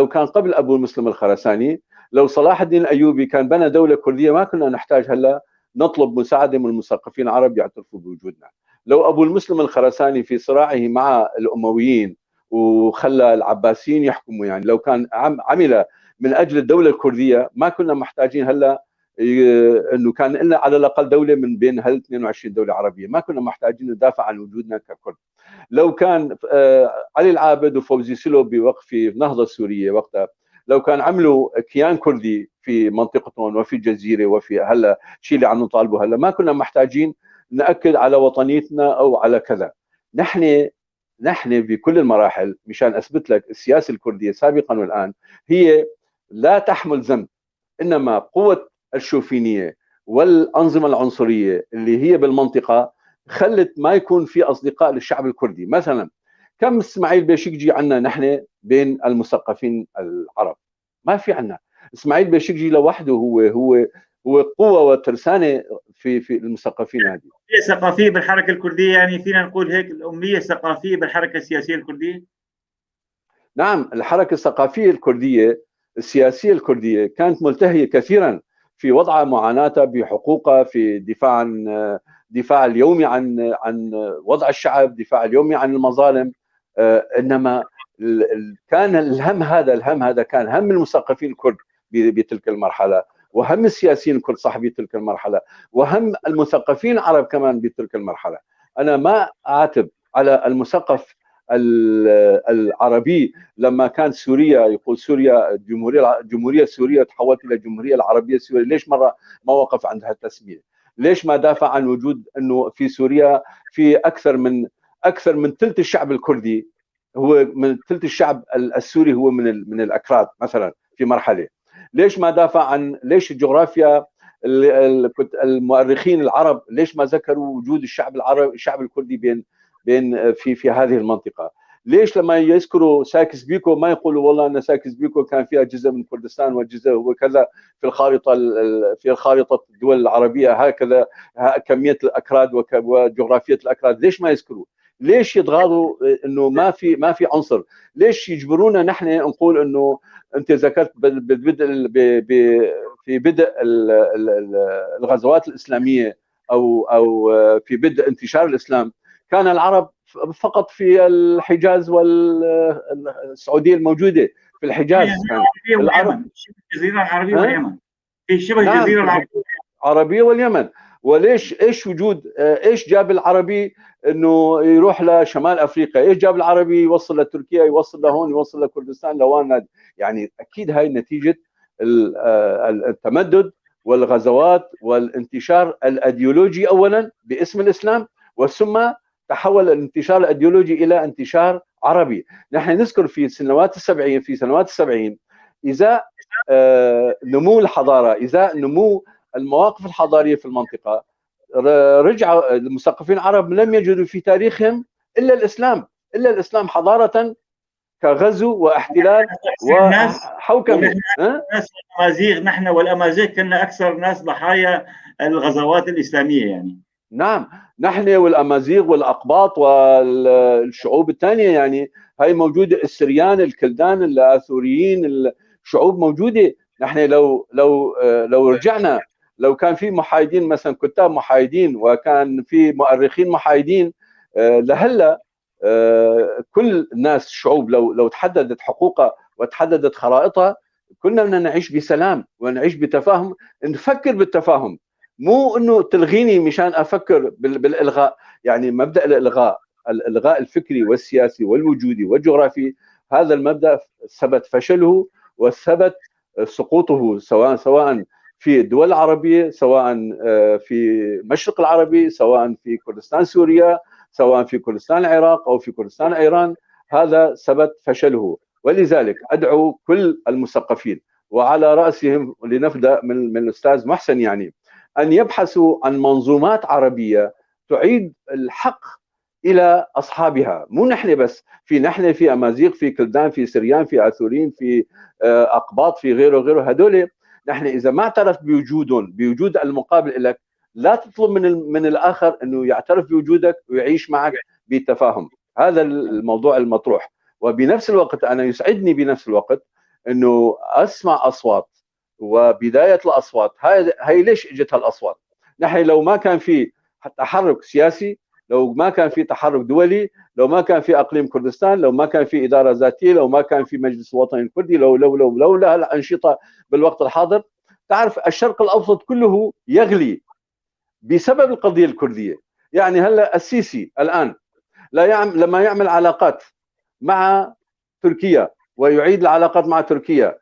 S4: كان قبل ابو مسلم الخراساني، لو صلاح الدين الايوبي كان بنى دوله كرديه، ما كنا نحتاج هلا نطلب مساعده من المثقفين العرب يعترفوا بوجودنا. لو ابو المسلم الخراساني في صراعه مع الامويين وخلى العباسيين يحكموا، يعني لو كان عمل من اجل الدوله الكرديه، ما كنا محتاجين هلا انه كان لنا على الاقل دوله من بين هال 22 دوله عربيه، ما كنا محتاجين ندافع عن وجودنا ككرد. لو كان علي العابد وفوزي سلو في النهضه السوريه وقتها، لو كان عملوا كيان كردي في منطقتهم وفي الجزيره وفي هلا شيء اللي عم نطالبه هلا، ما كنا محتاجين ناكد على وطنيتنا او على كذا. نحن بكل المراحل، مشان اثبت لك السياسه الكرديه سابقا والان هي لا تحمل ذنب، انما قوه الشوفينيه والانظمه العنصريه اللي هي بالمنطقه خلت ما يكون في اصدقاء للشعب الكردي. مثلا كم اسماعيل بيشكجي عنا نحن بين المثقفين العرب؟ ما في عنا. اسماعيل بيشكجي لوحده هو قوه وترسانه في المثقفين هذه.
S5: الأمية الثقافيه بالحركه الكرديه، يعني فينا نقول هيك، الاميه الثقافيه بالحركه السياسيه الكرديه.
S4: نعم، الحركه الثقافيه الكرديه السياسيه الكرديه كانت ملتهيه كثيرا في وضع معاناتها بحقوقها، في دفاع اليومي عن وضع الشعب، دفاع اليومي عن المظالم. انما كان الهم هذا كان هم المثقفين الكرد بتلك المرحله، وهم السياسيين الكرد صح بتلك المرحله، وهم المثقفين العرب كمان بتلك المرحله. انا ما اعاتب على المثقف العربي لما كان سوريا، يقول سوريا الجمهوريه السوريه تحولت الى الجمهوريه العربيه السوريه، ليش مره ما وقف عند هالتسميه؟ ليش ما دافع عن وجود انه في سوريا في اكثر من ثلث الشعب الكردي، هو من ثلث الشعب السوري هو من الاكراد مثلا في مرحله؟ ليش ما دافع عن ليش الجغرافيا المؤرخين العرب ليش ما ذكروا وجود الشعب الكردي بين في هذه المنطقه؟ ليش لما يذكروا ساكس بيكو ما يقولوا والله ان ساكس بيكو كان فيها جزء من كردستان وجزء وكذا في خارطه الدول العربيه هكذا كميه الاكراد وجغرافيه الاكراد؟ ليش ما يذكروا؟ ليش يتغاضوا انه ما في عنصر؟ ليش يجبرونا نحن نقول انه انت ذكرت في بدء الغزوات الاسلاميه او في بدء انتشار الاسلام كان العرب فقط في الحجاز والسعوديه الموجوده في الحجاز، كان
S5: العرب شبه الجزيره العربيه واليمن، في شبه الجزيره
S4: العربيه واليمن. وليش ايش جاب العربي انه يروح لشمال افريقيا؟ ايش جاب العربي يوصل لتركيا، يوصل لهون، يوصل لكردستان لوان؟ يعني اكيد هاي نتيجه التمدد والغزوات والانتشار الايديولوجي اولا باسم الاسلام، وثم تحول الانتشار الأيديولوجي إلى انتشار عربي. نحن نذكر في سنوات السبعين إزاء نمو الحضارة، إزاء نمو المواقف الحضارية في المنطقة، رجع المثقفين العرب لم يجدوا في تاريخهم إلا الإسلام حضارة كغزو واحتلال وحوكمة.
S5: ناس الأمازيغ، نحن والأمازيغ كنا أكثر ناس ضحايا الغزوات الإسلامية يعني.
S4: نعم، نحن والأمازيغ والأقباط والشعوب الثانية يعني هاي موجودة، السريان، الكلدان، الآثوريين، الشعوب موجودة. نحن لو رجعنا، لو كان في محايدين مثلا، كتاب محايدين، وكان في مؤرخين محايدين، لهلا كل الناس الشعوب لو تحددت حقوقها وتحددت خرائطها كنا بدنا نعيش بسلام ونعيش بتفاهم، نفكر بالتفاهم، مو انه تلغيني مشان افكر بالالغاء. يعني مبدا الالغاء الفكري والسياسي والوجودي والجغرافي، هذا المبدا ثبت فشله وثبت سقوطه، سواء في الدول العربيه، سواء في المشرق العربي، سواء في كردستان سوريا، سواء في كردستان العراق او في كردستان ايران، هذا ثبت فشله. ولذلك ادعو كل المثقفين وعلى راسهم لنبدا من الاستاذ محسن يعني ان يبحثوا عن منظومات عربيه تعيد الحق الى اصحابها، مو نحن بس، نحن في امازيغ، في كلدان، في سريان، في اثوريين، في اقباط، في غيره هذول نحن اذا ما اعترف بوجودهم، بوجود المقابل لك، لا تطلب من الاخر انه يعترف بوجودك ويعيش معك بتفاهم. هذا الموضوع المطروح. وبنفس الوقت انا يسعدني بنفس الوقت انه اسمع اصوات، وبدايه الاصوات هاي ليش اجت هالاصوات؟ نحن لو ما كان في تحرك سياسي، لو ما كان في تحرك دولي، لو ما كان في اقليم كردستان، لو ما كان في اداره ذاتيه، لو ما كان في مجلس وطني الكردي، لولا الانشطه بالوقت الحاضر، تعرف الشرق الاوسط كله يغلي بسبب القضيه الكرديه. يعني هلا السيسي الان لما يعمل علاقات مع تركيا ويعيد العلاقات مع تركيا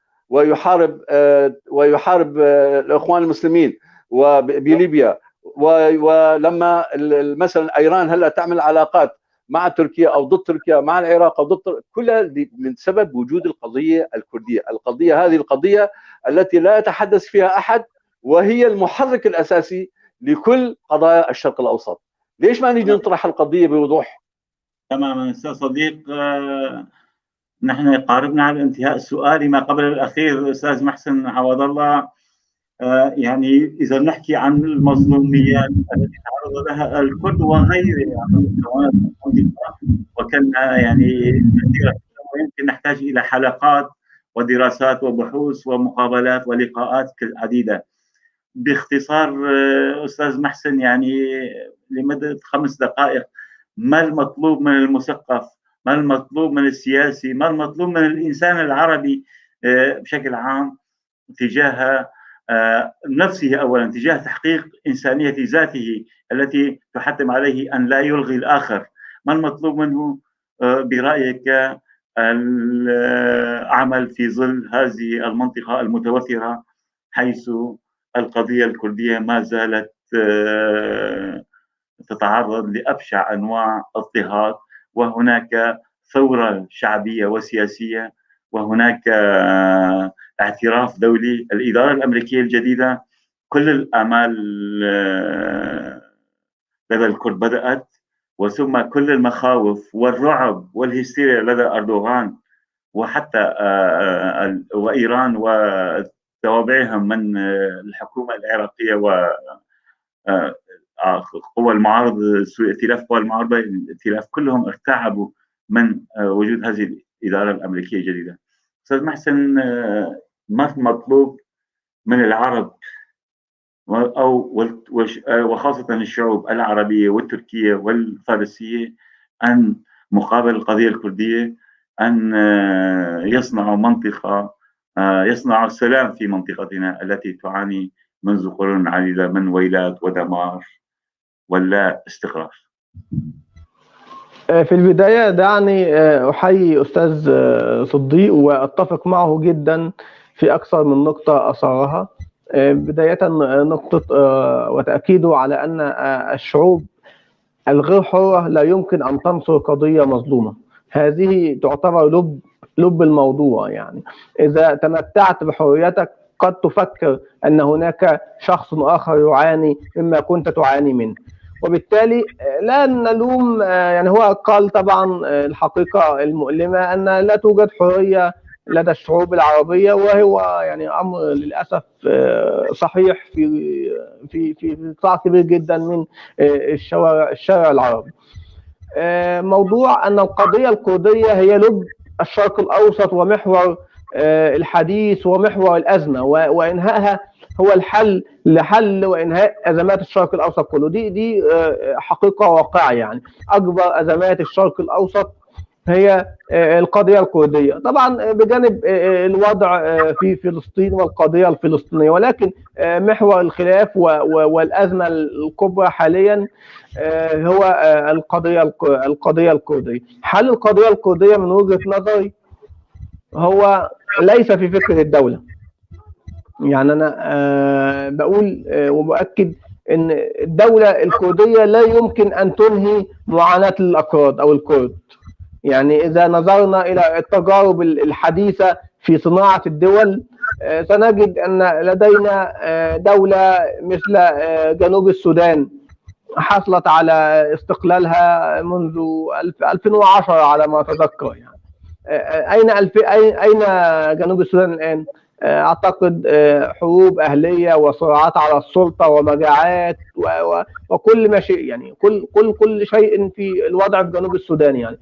S4: ويحارب الاخوان المسلمين وبليبيا، ولما مثلا ايران هلا تعمل علاقات مع تركيا او ضد تركيا، مع العراق او ضد، كلها من سبب وجود القضيه الكرديه. القضيه هذه القضيه التي لا يتحدث فيها احد، وهي المحرك الاساسي لكل قضايا الشرق الاوسط. ليش ما نيجي نطرح القضيه بوضوح؟
S5: تماما استاذ صديق. نحن قاربنا على انتهاء سؤالي ما قبل الاخير استاذ محسن عوض الله. يعني اذا نحكي عن المظلوميات التي تعرض لها الكرد وغيرها من الكوانات المنطقه، وكنا يعني كثيرا، ويمكن نحتاج الى حلقات ودراسات وبحوث ومقابلات ولقاءات عديده. باختصار استاذ محسن، يعني لمده 5 دقائق، ما المطلوب من المثقف، ما المطلوب من السياسي، ما المطلوب من الانسان العربي بشكل عام تجاه نفسه اولا، تجاه تحقيق انسانيه ذاته التي تحتم عليه ان لا يلغي الاخر؟ ما المطلوب منه برايك العمل في ظل هذه المنطقه المتوتره، حيث القضيه الكرديه ما زالت تتعرض لأبشع أنواع اضطهاد، وهناك ثورة شعبية وسياسية، وهناك اعتراف دولي؟ الإدارة الأمريكية الجديدة، كل الآمال لدى الكرد بدأت، وثم كل المخاوف والرعب والهستيريا لدى أردوغان وحتى وإيران وتوابعهم من الحكومة العراقية و قوى المعارضة، ائتلاف قوى المعارضة، الائتلاف، كلهم ارتعبوا من وجود هذه الإدارة الأمريكية الجديدة. أستاذ محسن، ما المطلوب من العرب وخاصة الشعوب العربية والتركية والفارسية أن مقابل القضية الكردية أن يصنعوا منطقة، يصنعوا السلام في منطقتنا التي تعاني منذ قرون عديدة من ويلات ودمار ولا استقرار؟
S3: في البداية دعني أحيي أستاذ صديق وأتفق معه جدا في أكثر من نقطة أثارها. بداية نقطة وتأكيده على أن الشعوب الغير حرة لا يمكن أن تنصر قضية مظلومة. هذه تعتبر لب الموضوع. يعني إذا تمتعت بحريتك قد تفكر أن هناك شخص آخر يعاني مما كنت تعاني منه، وبالتالي لا نلوم. يعني هو قال طبعا الحقيقة المؤلمة أن لا توجد حرية لدى الشعوب العربية، وهو يعني أمر للأسف صحيح في قطاع كبير جدا من الشارع العربي. موضوع أن القضية الكردية هي لب الشرق الأوسط ومحور الحديث ومحور الأزمة، وإنهائها هو الحل لحل وإنهاء أزمات الشرق الأوسط كله. دي حقيقة واقعة. يعني أكبر أزمات الشرق الأوسط هي القضية الكردية، طبعا بجانب الوضع في فلسطين والقضية الفلسطينية، ولكن محور الخلاف والأزمة الكبرى حاليا هو القضية الكردية. حل القضية الكردية من وجهة نظري هو ليس في فكر الدولة. يعني أنا بقول وبأكد أن الدولة الكردية لا يمكن أن تنهي معاناة الأكراد أو الكرد. يعني إذا نظرنا إلى التجارب الحديثة في صناعة الدول سنجد أن لدينا دولة مثل جنوب السودان حصلت على استقلالها منذ 2010 على ما أتذكر. يعني أين جنوب السودان الآن؟ أعتقد حروب أهلية وصراعات على السلطة ومجاعات وكل ما شيء، يعني كل شيء في الوضع في جنوب السودان. يعني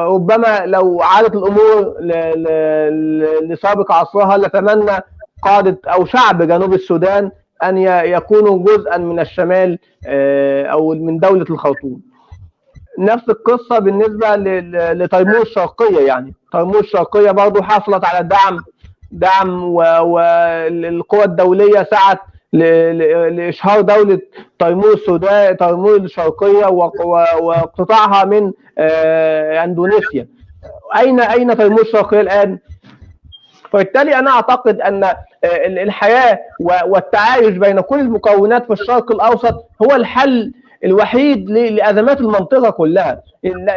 S3: ربما لو عادت الأمور لسابق عصرها لتمنى قادة أو شعب جنوب السودان أن يكونوا جزءا من الشمال أو من دولة الخرطوم. نفس القصة بالنسبة لتيمور الشرقية. يعني تيمور الشرقية برضو حصلت على دعم والقوى الدولية سعت لإشهار دولة تيمور السودان، تيمور الشرقية واقتطاعها من اندونيسيا. أين تيمور الشرقية الآن؟ فبالتالي أنا أعتقد أن الحياة والتعايش بين كل المكونات في الشرق الأوسط هو الحل الوحيد لأزمات المنطقة كلها.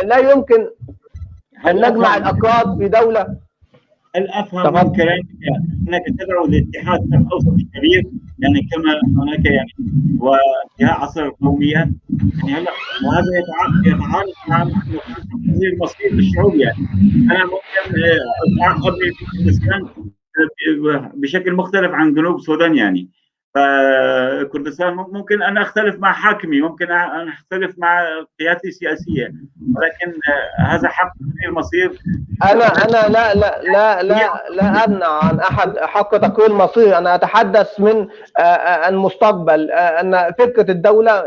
S3: لا يمكن أن نجمع الأكراد في دولة.
S5: الافهم من كلامك انك تدعو لاتحاد اوسطي كبير، يعني كما هناك يعني وانتهاء عصر القوميه، يعني هلا وهذا يتعارض مع المصير للشعوب. يعني انا ممكن ابني كردستان بشكل مختلف عن جنوب السودان. يعني فكردستان ممكن انا اختلف مع حاكمي، ممكن انا اختلف مع قيادتي السياسيه، ولكن هذا حق المصير.
S3: انا لا امنع عن احد حق تقرير المصير. انا اتحدث من المستقبل، ان فكره الدوله،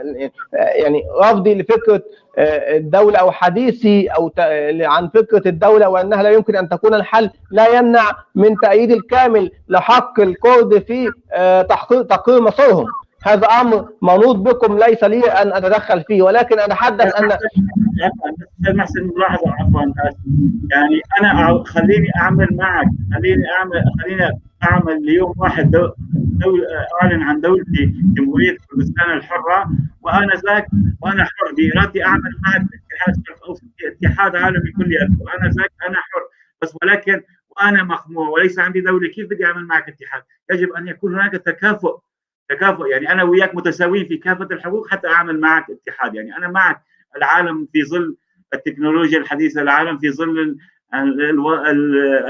S3: يعني رفضي لفكره الدوله او حديثي او عن فكره الدوله وانها لا يمكن ان تكون الحل لا يمنع من تأييد الكامل لحق الكرد في تقرير مصيرهم. هذا امر منوط بكم، ليس لي ان اتدخل فيه، ولكن اتحدث ان
S5: محسن ملاحظه، عفوا يعني انا خليني اعمل معك، خليني اعمل ليوم واحد اعلن عن دولتي جمهوريه كردستان الحره، وانا حر بارادتي اعمل معك اتحاد عالمي كلي، وانا حر، بس ولكن وانا مخمور وليس عندي دوله، كيف بدي اعمل معك اتحاد؟ يجب ان يكون هناك تكافؤ، يعني انا وياك متساويين في كافه الحقوق حتى اعمل معك اتحاد. يعني انا معك العالم في ظل التكنولوجيا الحديثه، العالم في ظل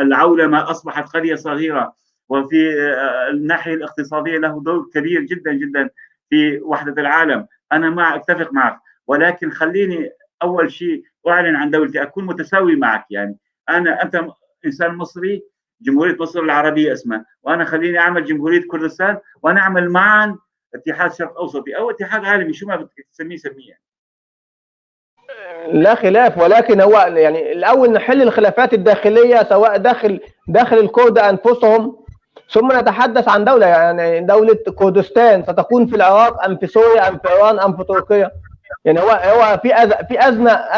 S5: العولمه اصبحت قريه صغيره، وفي الناحيه الاقتصاديه له دور كبير جدا جدا في وحده العالم. انا اتفق معك، ولكن خليني اول شيء اعلن عن دولتي، اكون متساوي معك. يعني انت انسان مصري، جمهوريه مصر العربيه اسمها، وانا خليني اعمل جمهوريه كردستان، ونعمل معا اتحاد شرق اوسطي او اتحاد عالمي، شو ما بدك تسميه سميه.
S3: لا خلاف، ولكن هو يعني الاول نحل الخلافات الداخليه سواء داخل الكرد انفسهم، ثم نتحدث عن دوله. يعني دوله كردستان ستكون في العراق ام في سوريا ام في ايران ام في تركيا؟ يعني هو في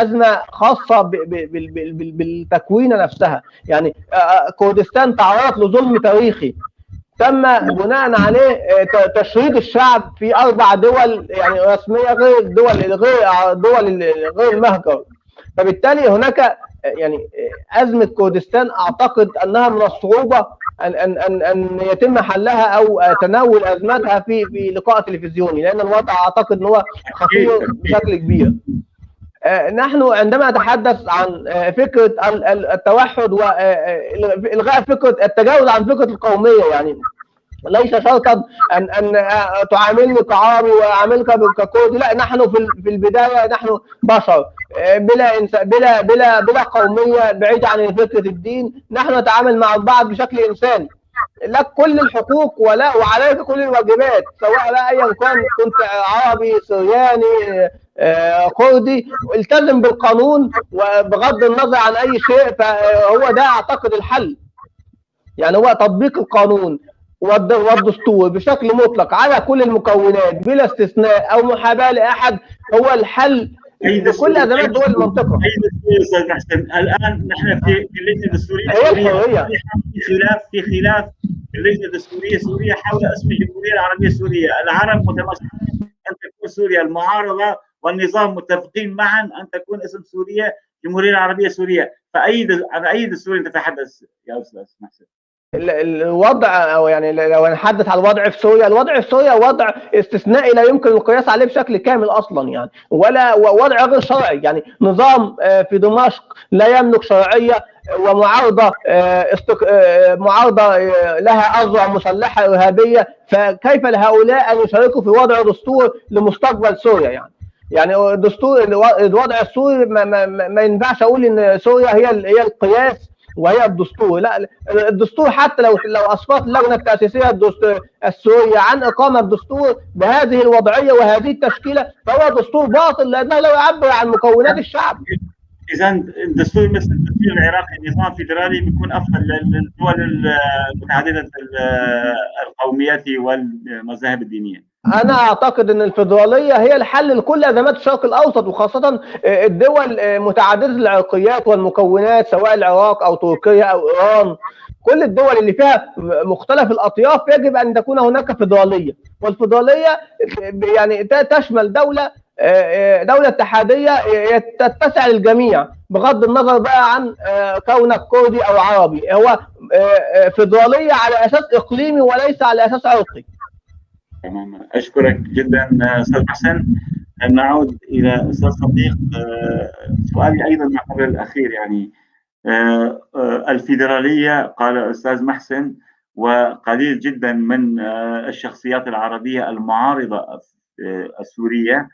S3: ازمه خاصه بالتكوين نفسها. يعني كردستان تعرضت لظلم تاريخي، تم بناء عليه تشريد الشعب في 4 دول يعني رسميه غير دول غير المهجر. فبالتالي هناك يعني ازمه كردستان اعتقد انها من الصعوبه ان يتم حلها او تناول ازمتها في لقاء تلفزيوني، لان الوضع اعتقد ان هو خطير بشكل كبير. نحن عندما نتحدث عن فكره التوحد والغاء فكره التجاوز عن فكره القوميه، يعني ليس شرطا ان تعاملني كعربي واعاملك ككردي، لا، نحن في البدايه نحن بشر بلا قوميه، بعيده عن فكره الدين، نحن نتعامل مع البعض بشكل انساني. لك كل الحقوق وعليك كل الواجبات، سواء بقى ايا كنت عربي سورياني كردي، التزم بالقانون وبغض النظر عن اي شيء. فهو ده اعتقد الحل، يعني هو تطبيق القانون والدستور بشكل مطلق على كل المكونات بلا استثناء او محاباه لاحد هو الحل لكل ازمات دول المنطقه.
S5: استاذ محسن، الان نحن في اللجنه الدستوريه في خلاف اللجنه الدستوريه السوريه حول اسم الجمهوريه العربيه السوريه. العرب متمسكين ان تكون سوريا المعارضه والنظام متفقين معا ان تكون اسم سوريا الجمهوريه العربيه السوريه. عن اي دستور تتحدث يا استاذ محسن؟
S3: الوضع، او يعني لو نحدث عن الوضع في سوريا، الوضع في سوريا وضع استثنائي لا يمكن القياس عليه بشكل كامل اصلا، يعني ولا وضع غير شرعي. يعني نظام في دمشق لا يملك شرعيه، ومعارضه معارضه لها اذرع مسلحه ارهابيه، فكيف لهؤلاء ان يشاركوا في وضع دستور لمستقبل سوريا؟ يعني الدستور الوضع السوري ما ينفعش اقول ان سوريا هي القياس وهي الدستور. لا، الدستور حتى لو اسقطت اللجنه التاسيسيه السوريه عن اقامه دستور بهذه الوضعيه وهذه التشكيله، فهو دستور باطل لانه لا يعبر عن مكونات الشعب.
S5: اذا الدستور مثل الدستور العراقي نظام فيدرالي بيكون افضل للدول المتعدده القوميات والمذاهب الدينيه.
S3: أنا أعتقد أن الفيدرالية هي الحل لكل أزمات الشرق الأوسط، وخاصة الدول متعددة العرقيات والمكونات، سواء العراق أو تركيا أو إيران. كل الدول اللي فيها مختلف الأطياف يجب أن تكون هناك فيدرالية، والفيدرالية يعني تشمل دولة اتحادية تتسع للجميع بغض النظر بقى عن كونك كردي أو عربي. هو فيدرالية على أساس إقليمي وليس على أساس عرقي.
S5: تمام، اشكرك جدا استاذ محسن. نعود الى استاذ صديق. سؤالي ايضا مع قبل الاخير، يعني الفيدراليه قال الاستاذ محسن، وقليل جدا من الشخصيات العربيه المعارضه السوريه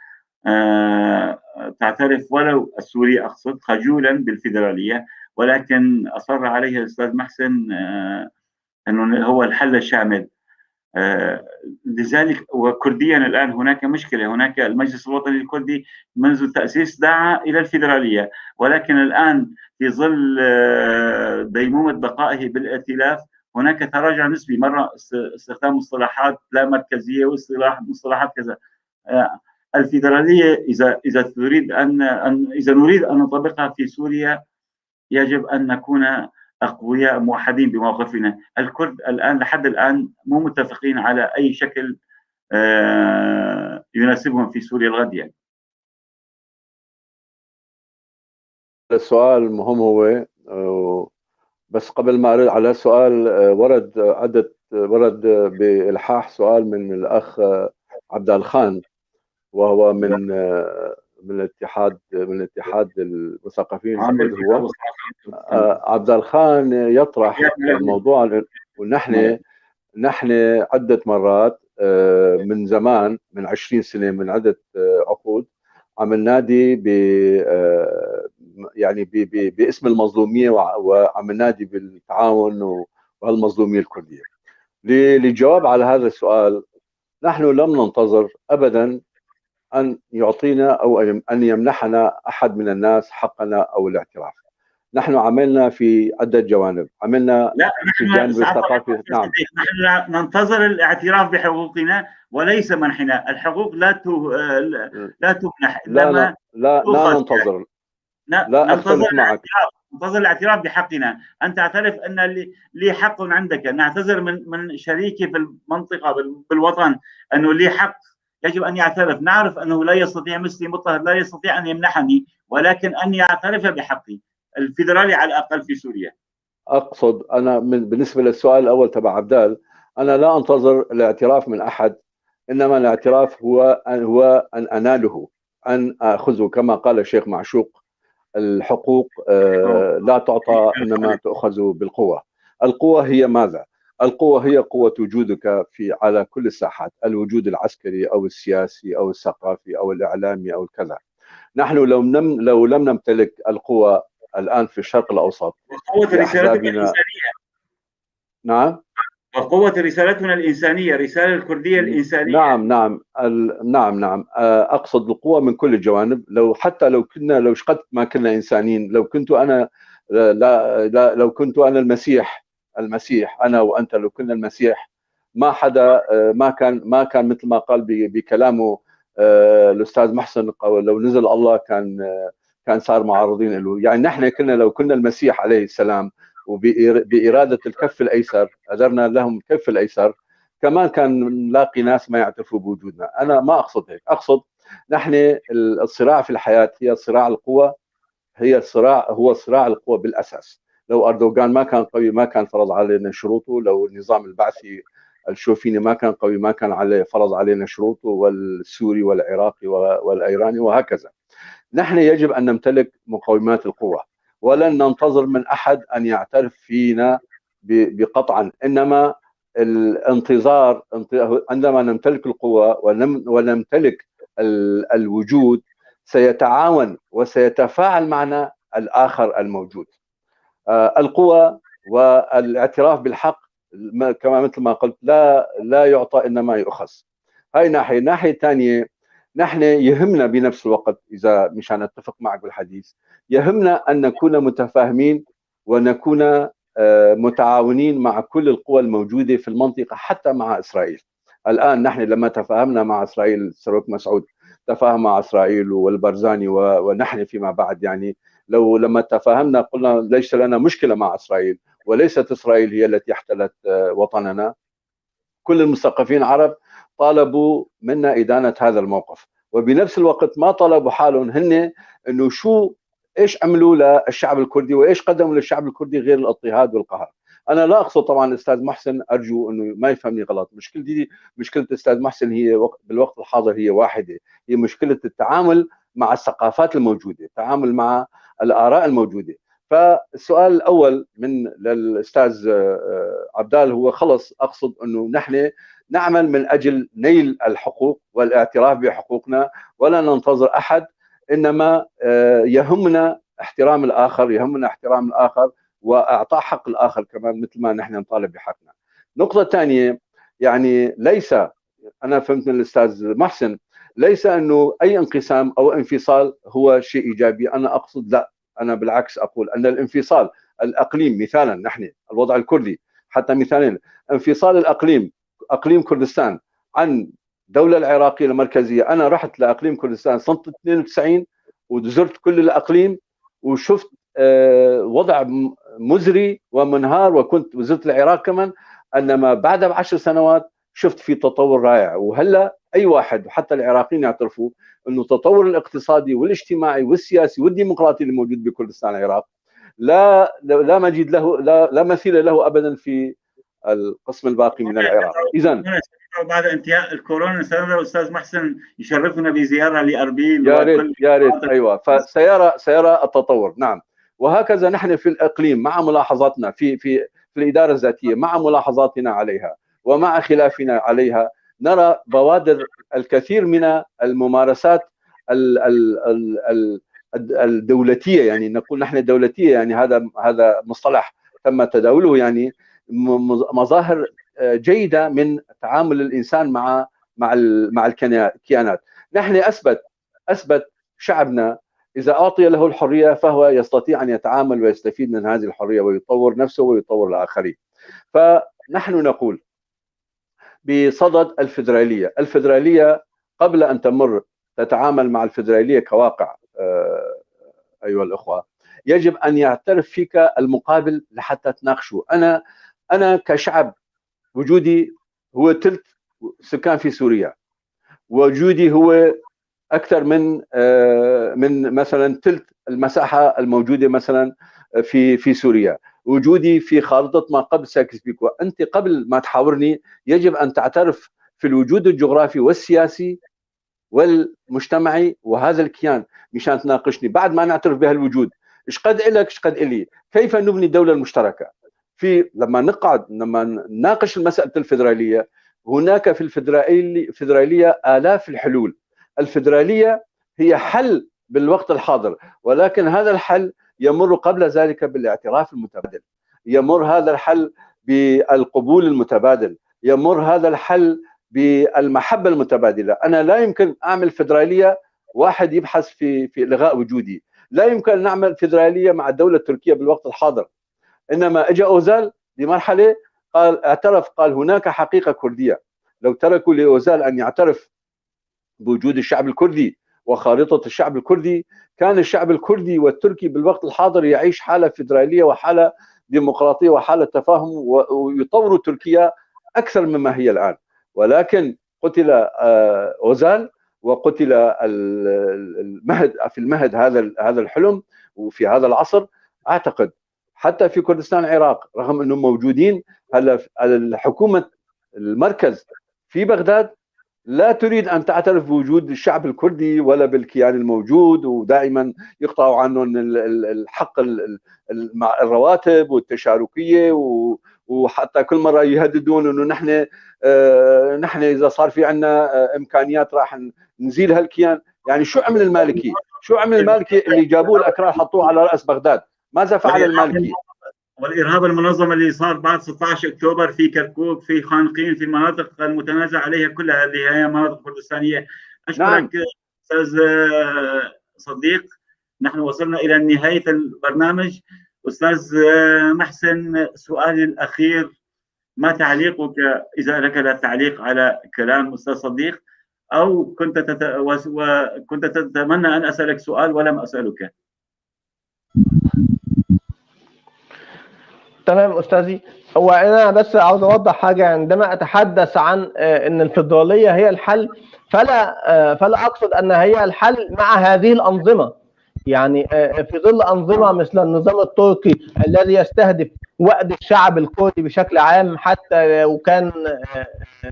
S5: تعترف، ولو السوريه اقصد، خجولا بالفيدراليه، ولكن اصر عليه الاستاذ محسن انه هو الحل الشامل. لذلك وكرديا الآن هناك مشكلة. هناك المجلس الوطني الكردي منذ التأسيس دعا إلى الفيدرالية، ولكن الآن في ظل ديمومة بقائه بالائتلاف هناك تراجع نسبي، مرة استخدام مصطلحات لا مركزية ومصطلحات كذا. الفيدرالية إذا نريد أن نطبقها في سوريا يجب أن نكون أقوياء موحدين بموقفنا. الكرد الآن لحد الآن مو متفقين على أي شكل يناسبهم في سوريا الغد. يعني
S4: السؤال مهم هو، بس قبل ما أرد على السؤال ورد بإلحاح سؤال من الأخ عبد الخان، وهو من اتحاد المثقفين. هو عبد الخان يطرح الموضوع، ونحن عدة مرات من زمان، من 20 سنة، من عدة عقود، عم ننادي يعني باسم المظلومية، وعم ننادي بالتعاون والمظلومية الكردية. للجواب على هذا السؤال، نحن لم ننتظر أبدا أن يعطينا أو أن يمنحنا أحد من الناس حقنا أو الاعتراف. نحن عملنا في عدة جوانب، عملنا في الجانب الثقافي. نعم،
S5: نحن ننتظر الاعتراف بحقوقنا وليس منحنا. الحقوق لا تمنح،
S4: لا ننتظر. لا أختلف معك.
S5: ننتظر الاعتراف بحقنا، أن تعترف أن لي حق عندك، نعتذر من شريكي في المنطقة بالوطن أنه لي حق، يجب أن يعترف. نعرف أنه لا يستطيع مسلم مضطهد لا يستطيع أن يمنحني، ولكن أن يعترف بحقي الفيدرالي على الأقل في سوريا.
S4: أقصد أنا بالنسبة للسؤال الأول تبع عبدال، أنا لا أنتظر الاعتراف من أحد، إنما الاعتراف هو أن أناله، أن أخذه كما قال الشيخ معشوق. الحقوق لا تعطى، إنما تؤخذ بالقوة. القوة هي ماذا؟ القوة هي قوة وجودك على كل الساحات، الوجود العسكري أو السياسي أو الثقافي أو الإعلامي أو الكذا. نحن لو لم نمتلك القوة الآن في الشرق الأوسط
S5: وقوة رسالتنا الإنسانية.
S4: نعم،
S5: وقوة رسالتنا الإنسانية، الرسالة الكردية الإنسانية.
S4: نعم. أقصد القوة من كل الجوانب. حتى لو قد ما كنا إنسانين، لو كنت أنا لو كنت أنا المسيح أنا وأنت، لو كنا المسيح، ما حدا ما كان مثل ما قال بكلامه الأستاذ محسن، لو نزل الله كان صار معارضين له. يعني نحن لو كنا المسيح عليه السلام وبإرادة الكف الأيسر قدرنا لهم الكف الأيسر، كمان كان نلاقي ناس ما يعترفوا بوجودنا. أنا ما أقصد هيك، أقصد نحن الصراع في الحياة هي صراع القوة، هو صراع القوة بالأساس. لو أردوغان ما كان قوي ما كان فرض علينا شروطه، لو النظام البعثي الشوفيني ما كان قوي ما كان فرض علينا شروطه، والسوري والعراقي والإيراني وهكذا. نحن يجب أن نمتلك مقومات القوة، ولن ننتظر من أحد أن يعترف فينا بقطعا، إنما الانتظار عندما نمتلك القوة ونمتلك الوجود سيتعاون وسيتفاعل معنا الآخر الموجود. القوة والاعتراف بالحق كما مثل ما قلت لا يعطى إنما يؤخذ. هاي ناحية ثانية. نحن يهمنا بنفس الوقت، إذا مشان نتفق معك بالحديث، يهمنا أن نكون متفاهمين ونكون متعاونين مع كل القوى الموجودة في المنطقة، حتى مع إسرائيل. الآن نحن لما تفاهمنا مع إسرائيل، سروك مسعود تفاهم مع إسرائيل والبرزاني ونحن فيما بعد، يعني لما تفاهمنا قلنا ليس لنا مشكلة مع إسرائيل، وليست إسرائيل هي التي احتلت وطننا. كل المثقفين العرب طالبوا منا إدانة هذا الموقف، وبنفس الوقت ما طلبوا حالهم هن إنه إيش عملوا للشعب الكردي وإيش قدموا للشعب الكردي غير الاضطهاد والقهر. أنا لا أقصد طبعا الأستاذ محسن، أرجو إنه ما يفهمني غلط. مشكلة الأستاذ محسن هي بالوقت الحاضر هي واحدة، هي مشكلة التعامل مع الثقافات الموجودة، التعامل مع الآراء الموجودة. فالسؤال الأول للأستاذ عبدال هو خلص، أقصد أنه نحن نعمل من أجل نيل الحقوق والاعتراف بحقوقنا، ولا ننتظر أحد، إنما يهمنا احترام الآخر وإعطاء حق الآخر كمان مثل ما نحن نطالب بحقنا. نقطة ثانية، يعني ليس، أنا فهمت من الأستاذ محسن، ليس أنه أي انقسام أو انفصال هو شيء إيجابي. أنا أقصد لا، أنا بالعكس أقول أن الانفصال الأقليم، مثالا نحن الوضع الكردي، حتى مثالين، انفصال أقليم كردستان عن الدولة العراقية المركزية. أنا رحت لأقليم كردستان سنة 92 وزرت كل الأقليم وشفت وضع مزري ومنهار، وكنت وزرت العراق كمان، انما بعدها ب10 سنوات شفت في تطور رائع. وهلا اي واحد وحتى العراقيين يعترفوا انه التطور الاقتصادي والاجتماعي والسياسي والديمقراطي الموجود بكردستان العراق لا مجيد له، لا مثيل له ابدا في القسم الباقي من العراق. اذا
S5: بعد انتهاء الكورونا سنرى الاستاذ محسن يشرفنا بزياره لاربيل.
S4: يا ريت ايوه، فسيرى التطور. نعم، وهكذا نحن في الاقليم مع ملاحظاتنا في الاداره الذاتيه، مع ملاحظاتنا عليها ومع خلافنا عليها، نرى بوادر الكثير من الممارسات الدولتيه. يعني نقول نحن دولتيه، يعني هذا مصطلح تم تداوله، يعني مظاهر جيده من تعامل الانسان مع الكيانات. نحن اثبت شعبنا اذا اعطي له الحريه فهو يستطيع ان يتعامل ويستفيد من هذه الحريه ويطور نفسه ويطور الاخرين. فنحن نقول بصدد الفيدراليه قبل ان تمر تتعامل مع الفيدراليه كواقع. ايها الاخوه، يجب أن يعترف فيك المقابل لحتى تناقشه. أنا كشعب وجودي هو ثلث سكان في سوريا، وجودي هو أكثر من مثلا ثلث المساحة الموجودة مثلا في سوريا، وجودي في خارطة ما قبل سايكس بيكو. أنت قبل ما تحاورني يجب أن تعترف في الوجود الجغرافي والسياسي والمجتمعي وهذا الكيان مشان تناقشني. بعد ما نعترف بهالوجود، ايش قد إلك ايش قد إلي، كيف نبني الدولة المشتركة؟ لما نناقش مسألة الفيدرالية، هناك في الفيدرالية آلاف الحلول. الفيدرالية هي حل بالوقت الحاضر، ولكن هذا الحل يمر قبل ذلك بالاعتراف المتبادل، يمر هذا الحل بالقبول المتبادل، يمر هذا الحل بالمحبة المتبادلة. أنا لا يمكن أعمل فيدرالية واحد يبحث في إلغاء وجودي، لا يمكن أن نعمل فيدرالية مع الدولة التركية بالوقت الحاضر. إنما إجا أوزال بمرحلة اعترف، قال هناك حقيقة كردية. لو تركوا لأوزال أن يعترف بوجود الشعب الكردي وخارطة الشعب الكردي، كان الشعب الكردي والتركي بالوقت الحاضر يعيش حالة فيدرالية وحالة ديمقراطية وحالة تفاهم، ويطوروا تركيا أكثر مما هي الآن. ولكن قتل أوزال وقتل في المهد هذا الحلم. وفي هذا العصر أعتقد حتى في كردستان العراق، رغم أنهم موجودين هلا، الحكومة المركز في بغداد لا تريد أن تعترف بوجود الشعب الكردي ولا بالكيان الموجود، ودائما يقطعوا عنهم الحق الرواتب والتشاركية، وحتى كل مرة يهددون أنه نحن إذا صار في عنا إمكانيات راح نزيل هالكيان. يعني شو عمل المالكي؟ شو عمل المالكي اللي جابوه الأكراد حطوه على رأس بغداد؟ ماذا فعل المالكي؟
S5: والإرهاب المنظم اللي صار بعد 16 أكتوبر في كركوك، في خانقين، في المناطق المتنازع عليها كلها اللي هي مناطق كردستانية. أشكرك نعم. أستاذ صديق، نحن وصلنا إلى نهاية البرنامج. أستاذ محسن، سؤالي الأخير، ما تعليقك إذا لك لا تعليق على كلام أستاذ صديق، أو كنت تتمنى أن أسألك سؤال ولم أسألك؟
S3: تمام أستاذي. هو أنا بس عاوز أوضح حاجة. عندما أتحدث عن أن الفيدرالية هي الحل، فلا أقصد أن هي الحل مع هذه الأنظمة. يعني في ظل أنظمة مثل النظام التركي الذي يستهدف وأد الشعب الكردي بشكل عام، حتى لو كان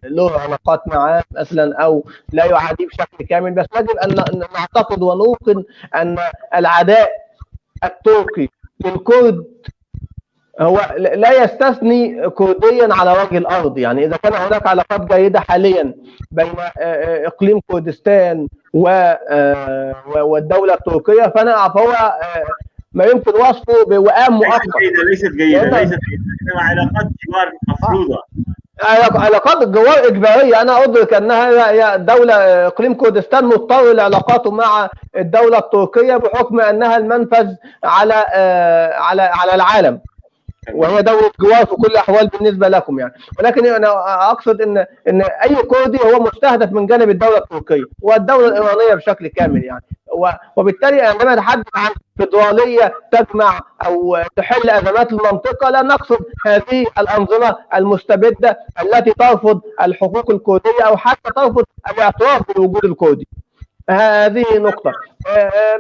S3: له علاقات معاه مثلا أو لا يعاديه بشكل كامل، بس يجب أن نعتقد ونوقن أن العداء التركي للكرد هو لا يستثني كرديا على وجه الارض. يعني اذا كان هناك علاقات جيده حاليا بين اقليم كردستان والدوله التركيه، فهو ما يمكن وصفه بوئام مؤقت.
S5: ليست جيده انما علاقات جوار مفروضه،
S3: علاقات الجوار اجباريه. انا ادرك انها دوله اقليم كردستان مضطر لعلاقاته مع الدوله التركيه بحكم انها المنفذ على العالم، وهي دولة جوار في كل الأحوال بالنسبة لكم يعني. ولكن أنا أقصد إن أي كردي هو مستهدف من جانب الدولة التركية والدولة الإيرانية بشكل كامل يعني. وبالتالي عندما نتحدث عن فيدرالية تجمع أو تحل أزمات المنطقة، لا نقصد هذه الأنظمة المستبدة التي ترفض الحقوق الكردية أو حتى ترفض الاعتراف بالوجود الكردي. هذه نقطة.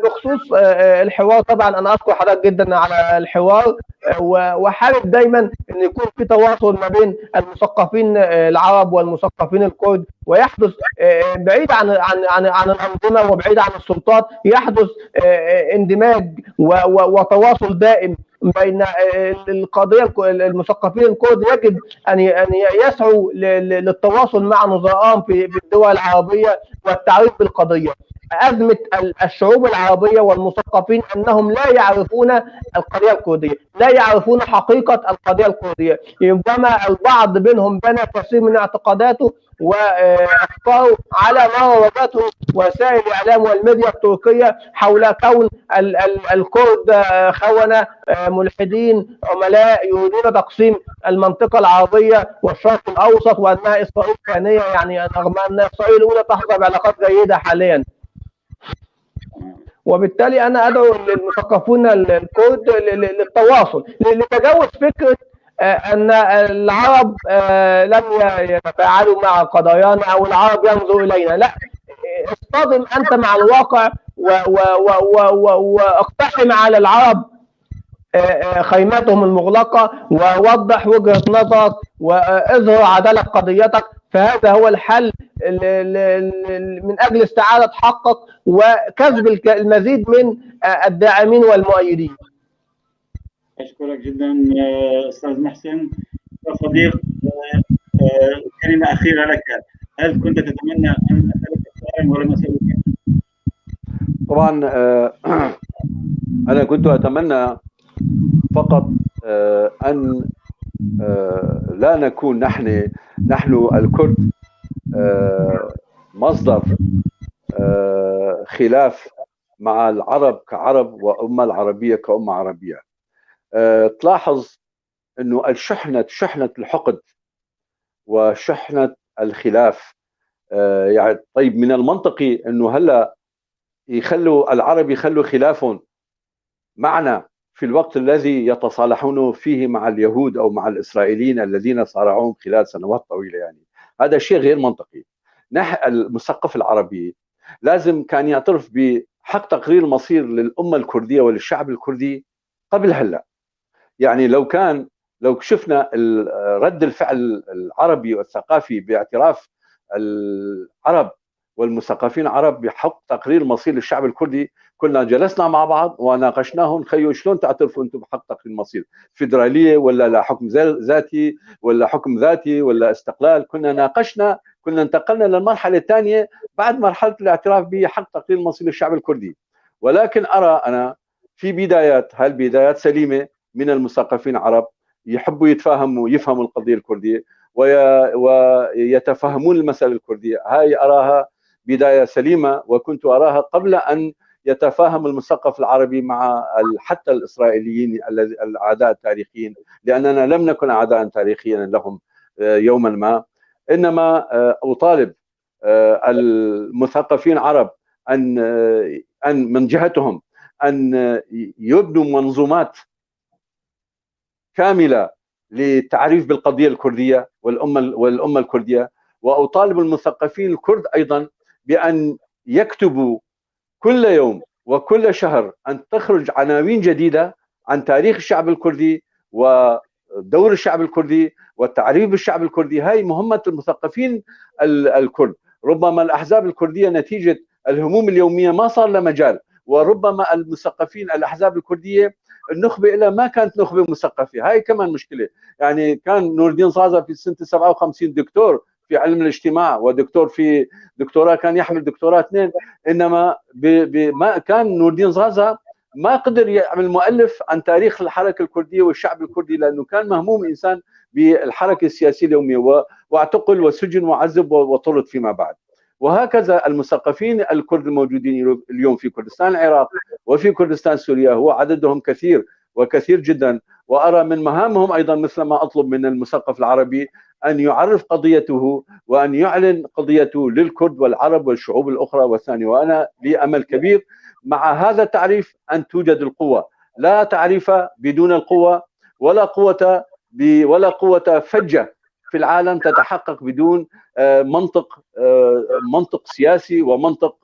S3: بخصوص الحوار، طبعا أنا أشكر حضرتك جدا على الحوار، وحابب دايما أن يكون في تواصل ما بين المثقفين العرب والمثقفين الكرد، ويحدث بعيد عن الأنظمة وبعيد عن السلطات، يحدث اندماج وتواصل دائم بين القضية. المثقفين الكرد يجب أن يسعوا للتواصل مع نظرائهم في الدول العربية والتعريف بالقضية. أزمة الشعوب العربية والمثقفين أنهم لا يعرفون القضية الكردية، لا يعرفون حقيقة القضية الكردية. ربما البعض منهم بنى كثير من اعتقاداته وأفكاره على ما روجته وسائل الإعلام والميديا التركية حول كون الكرد خونة، ملحدين، عملاء، يريدون تقسيم المنطقة العربية والشرق الأوسط، وأنها إسرائيل ثانية، يعني رغم أن إسرائيل الأولى تحظى بعلاقات جيدة حاليا. وبالتالي انا ادعو للمثقفون الكرد للتواصل، لتجاوز فكره ان العرب لم يتفاعلوا مع قضايانا او العرب ينظروا الينا. لا، اصطدم انت مع الواقع واقتحم على العرب خيماتهم المغلقه، ووضح وجهه نظرك واظهر عداله قضيتك. فهذا هو الحل من اجل استعاده حقك وكسب المزيد من الداعمين والمؤيدين.
S5: اشكرك جدا استاذ محسن. صديق، كلمه اخيره لك، هل كنت تتمنى ان اسالك سؤالا ولم اسالك؟
S4: طبعا انا كنت اتمنى فقط ان لا نكون نحن الكرد مصدر خلاف مع العرب كعرب وأمة العربية كأمة عربية. تلاحظ أنه شحنة الحقد وشحنة الخلاف، يعني طيب من المنطقي أنه هلا يخلوا العرب يخلوا خلافهم معنا في الوقت الذي يتصالحون فيه مع اليهود أو مع الإسرائيليين الذين صارعوهم خلال سنوات طويلة. يعني هذا شيء غير منطقي. المثقف العربي لازم كان يعترف بحق تقرير المصير للأمة الكردية وللشعب الكردي قبل هلا. يعني لو شفنا رد الفعل العربي والثقافي باعتراف العرب والمثقفين العرب بحق تقرير المصير للشعب الكردي، كنا جلسنا مع بعض وناقشناهم. خيو شلون تعترفوا انتم بحق تقرير المصير؟ فيدراليه ولا لا حكم ذاتي ولا حكم ذاتي ولا استقلال؟ كنا ناقشنا، كنا انتقلنا للمرحله الثانيه بعد مرحله الاعتراف بحق تقرير المصير للشعب الكردي. ولكن ارى انا في بدايات، هالبدايات سليمه من المثقفين العرب، يحبوا يتفاهموا يفهموا القضيه الكرديه ويتفهمون المساله الكرديه. هاي اراها بدايه سليمه، وكنت اراها قبل ان يتفاهم المثقف العربي مع حتى الاسرائيليين الاعداء التاريخيين، لاننا لم نكن اعداء تاريخيا لهم يوما ما. انما اطالب المثقفين العرب ان من جهتهم ان يبنوا منظومات كامله للتعريف بالقضيه الكرديه والامه الكرديه. واطالب المثقفين الكرد ايضا بان يكتبوا كل يوم وكل شهر ان تخرج عناوين جديده عن تاريخ الشعب الكردي ودور الشعب الكردي والتعريف بالشعب الكردي. هاي مهمه المثقفين الكرد. ربما الاحزاب الكرديه نتيجه الهموم اليوميه ما صار لها مجال، وربما المثقفين الاحزاب الكرديه النخبه لها ما كانت نخبه مثقفه. هاي كمان مشكله. يعني كان نور الدين صازا في سنه 57 دكتور في علم الاجتماع ودكتور في دكتوراه، كان يحمل دكتوراه 2، انما ما كان نور الدين صازا ما قدر يعمل مؤلف عن تاريخ الحركه الكرديه والشعب الكردي، لانه كان مهموم انسان بالحركه السياسيه اليوميه، واعتقل وسجن وعذب وطرد فيما بعد. وهكذا المثقفين الكرد الموجودين اليوم في كردستان العراق وفي كردستان سوريا هو عددهم كثير وكثير جدا. وارى من مهامهم ايضا مثل ما اطلب من المثقف العربي ان يعرف قضيته وان يعلن قضيته للكرد والعرب والشعوب الاخرى والثانيه. وانا لي امل كبير مع هذا التعريف ان توجد القوه. لا تعريف بدون القوه، ولا قوه فجه في العالم تتحقق بدون منطق سياسي ومنطق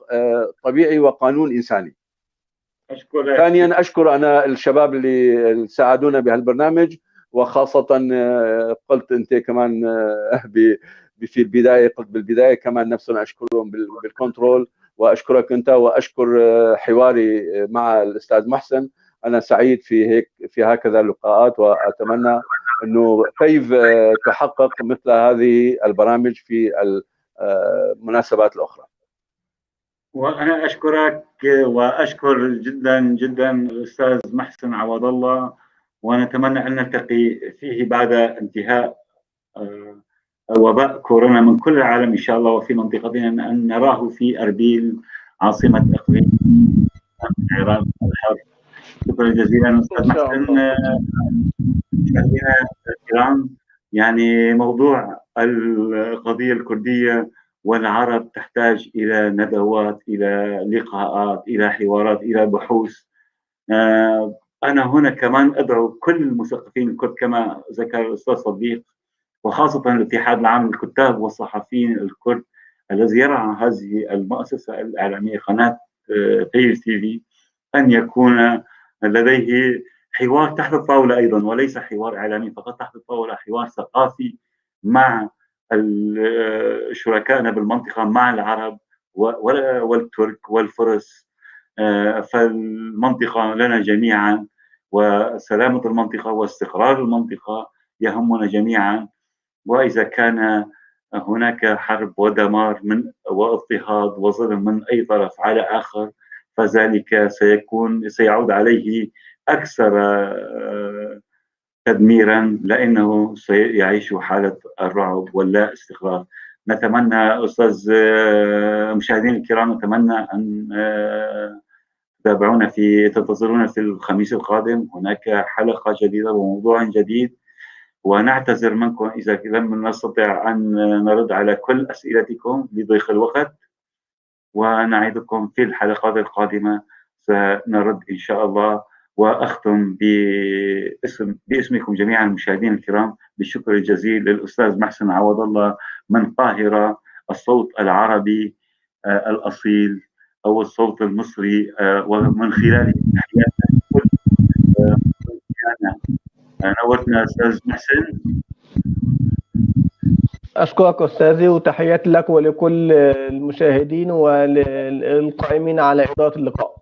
S4: طبيعي وقانون انساني.
S5: أشكرك.
S4: ثانيا اشكر انا الشباب اللي ساعدونا بهالبرنامج، وخاصه قلت انت كمان في البدايه، قلت بالبدايه كمان نفسنا اشكرهم بالكنترول، واشكرك انت، واشكر حواري مع الاستاذ محسن. انا سعيد في هكذا اللقاءات، واتمنى انه كيف تحقق مثل هذه البرامج في المناسبات الاخرى.
S5: وانا اشكرك واشكر جدا جدا الاستاذ محسن عوض الله، ونتمنى ان نلتقي فيه بعد انتهاء وباء كورونا من كل العالم ان شاء الله، وفي منطقتنا ان نراه في اربيل عاصمه اقليم العراق الحر. شكرا جزيلا استاذ محسن. مشاهدينا الكرام، يعني موضوع القضيه الكرديه
S2: والعرب تحتاج إلى ندوات، إلى لقاءات، إلى حوارات، إلى بحوث. أنا هنا كمان أدعو كل المثقفين الكرد كما ذكر الأستاذ صديق، وخاصة الاتحاد العام للكتاب والصحفيين الكرد الذي يرعى هذه المؤسسة الإعلامية قناة فير تي في، أن يكون لديه حوار تحت الطاولة أيضا، وليس حوار إعلامي فقط تحت الطاولة، حوار ثقافي مع شركائنا بالمنطقة، مع العرب والترك والفرس. فالمنطقة لنا جميعا، وسلامة المنطقة واستقرار المنطقة يهمنا جميعا. وإذا كان هناك حرب ودمار واضطهاد وظلم من أي طرف على آخر، فذلك سيعود عليه أكثر تدميرا، لأنه سيعيش حالة الرعب واللا استقرار. نتمنى أستاذ مشاهدين الكرام، نتمنى أن تنتظرونا في الخميس القادم، هناك حلقة جديدة وموضوع جديد. ونعتذر منكم إذا لم نستطع أن نرد على كل أسئلتكم لضيق الوقت، ونعدكم في الحلقات القادمة سنرد إن شاء الله. وأختم باسمكم جميعا المشاهدين الكرام بالشكر الجزيل للأستاذ محسن عوض الله من القاهرة، الصوت العربي الأصيل أو الصوت المصري، ومن خلال تحياتنا لكل نورتنا أستاذ محسن.
S3: أشكرك أستاذي، وتحياتي لك ولكل المشاهدين والقائمين على إدارة اللقاء.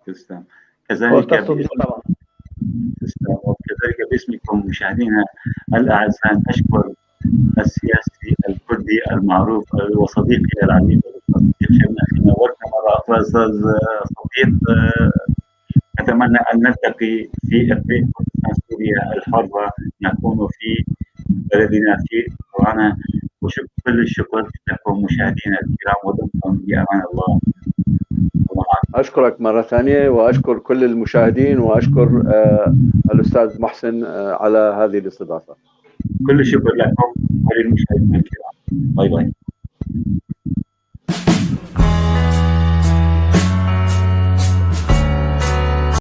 S2: تسلم. كذلك
S3: تسلم.
S2: وكذلك باسمكم مشاهدينا الأعزاء أشكر السياسي الكردي المعروف وصديقي العزيز الأستاذ شرنخي. نورتنا مرة أخرى أستاذ صديق. أتمنى أن نلتقي في إقليم سوريا الحرة، نكون في بلدنا في قرانا. كل الشكر لكم مشاهدينا الكرام، ودمتم بأمان الله.
S4: أشكرك مرة ثانية، وأشكر كل المشاهدين، وأشكر الأستاذ محسن على هذه الاستضافة.
S2: كل الشكر لكم وللمشاهدين الكرام. باي باي.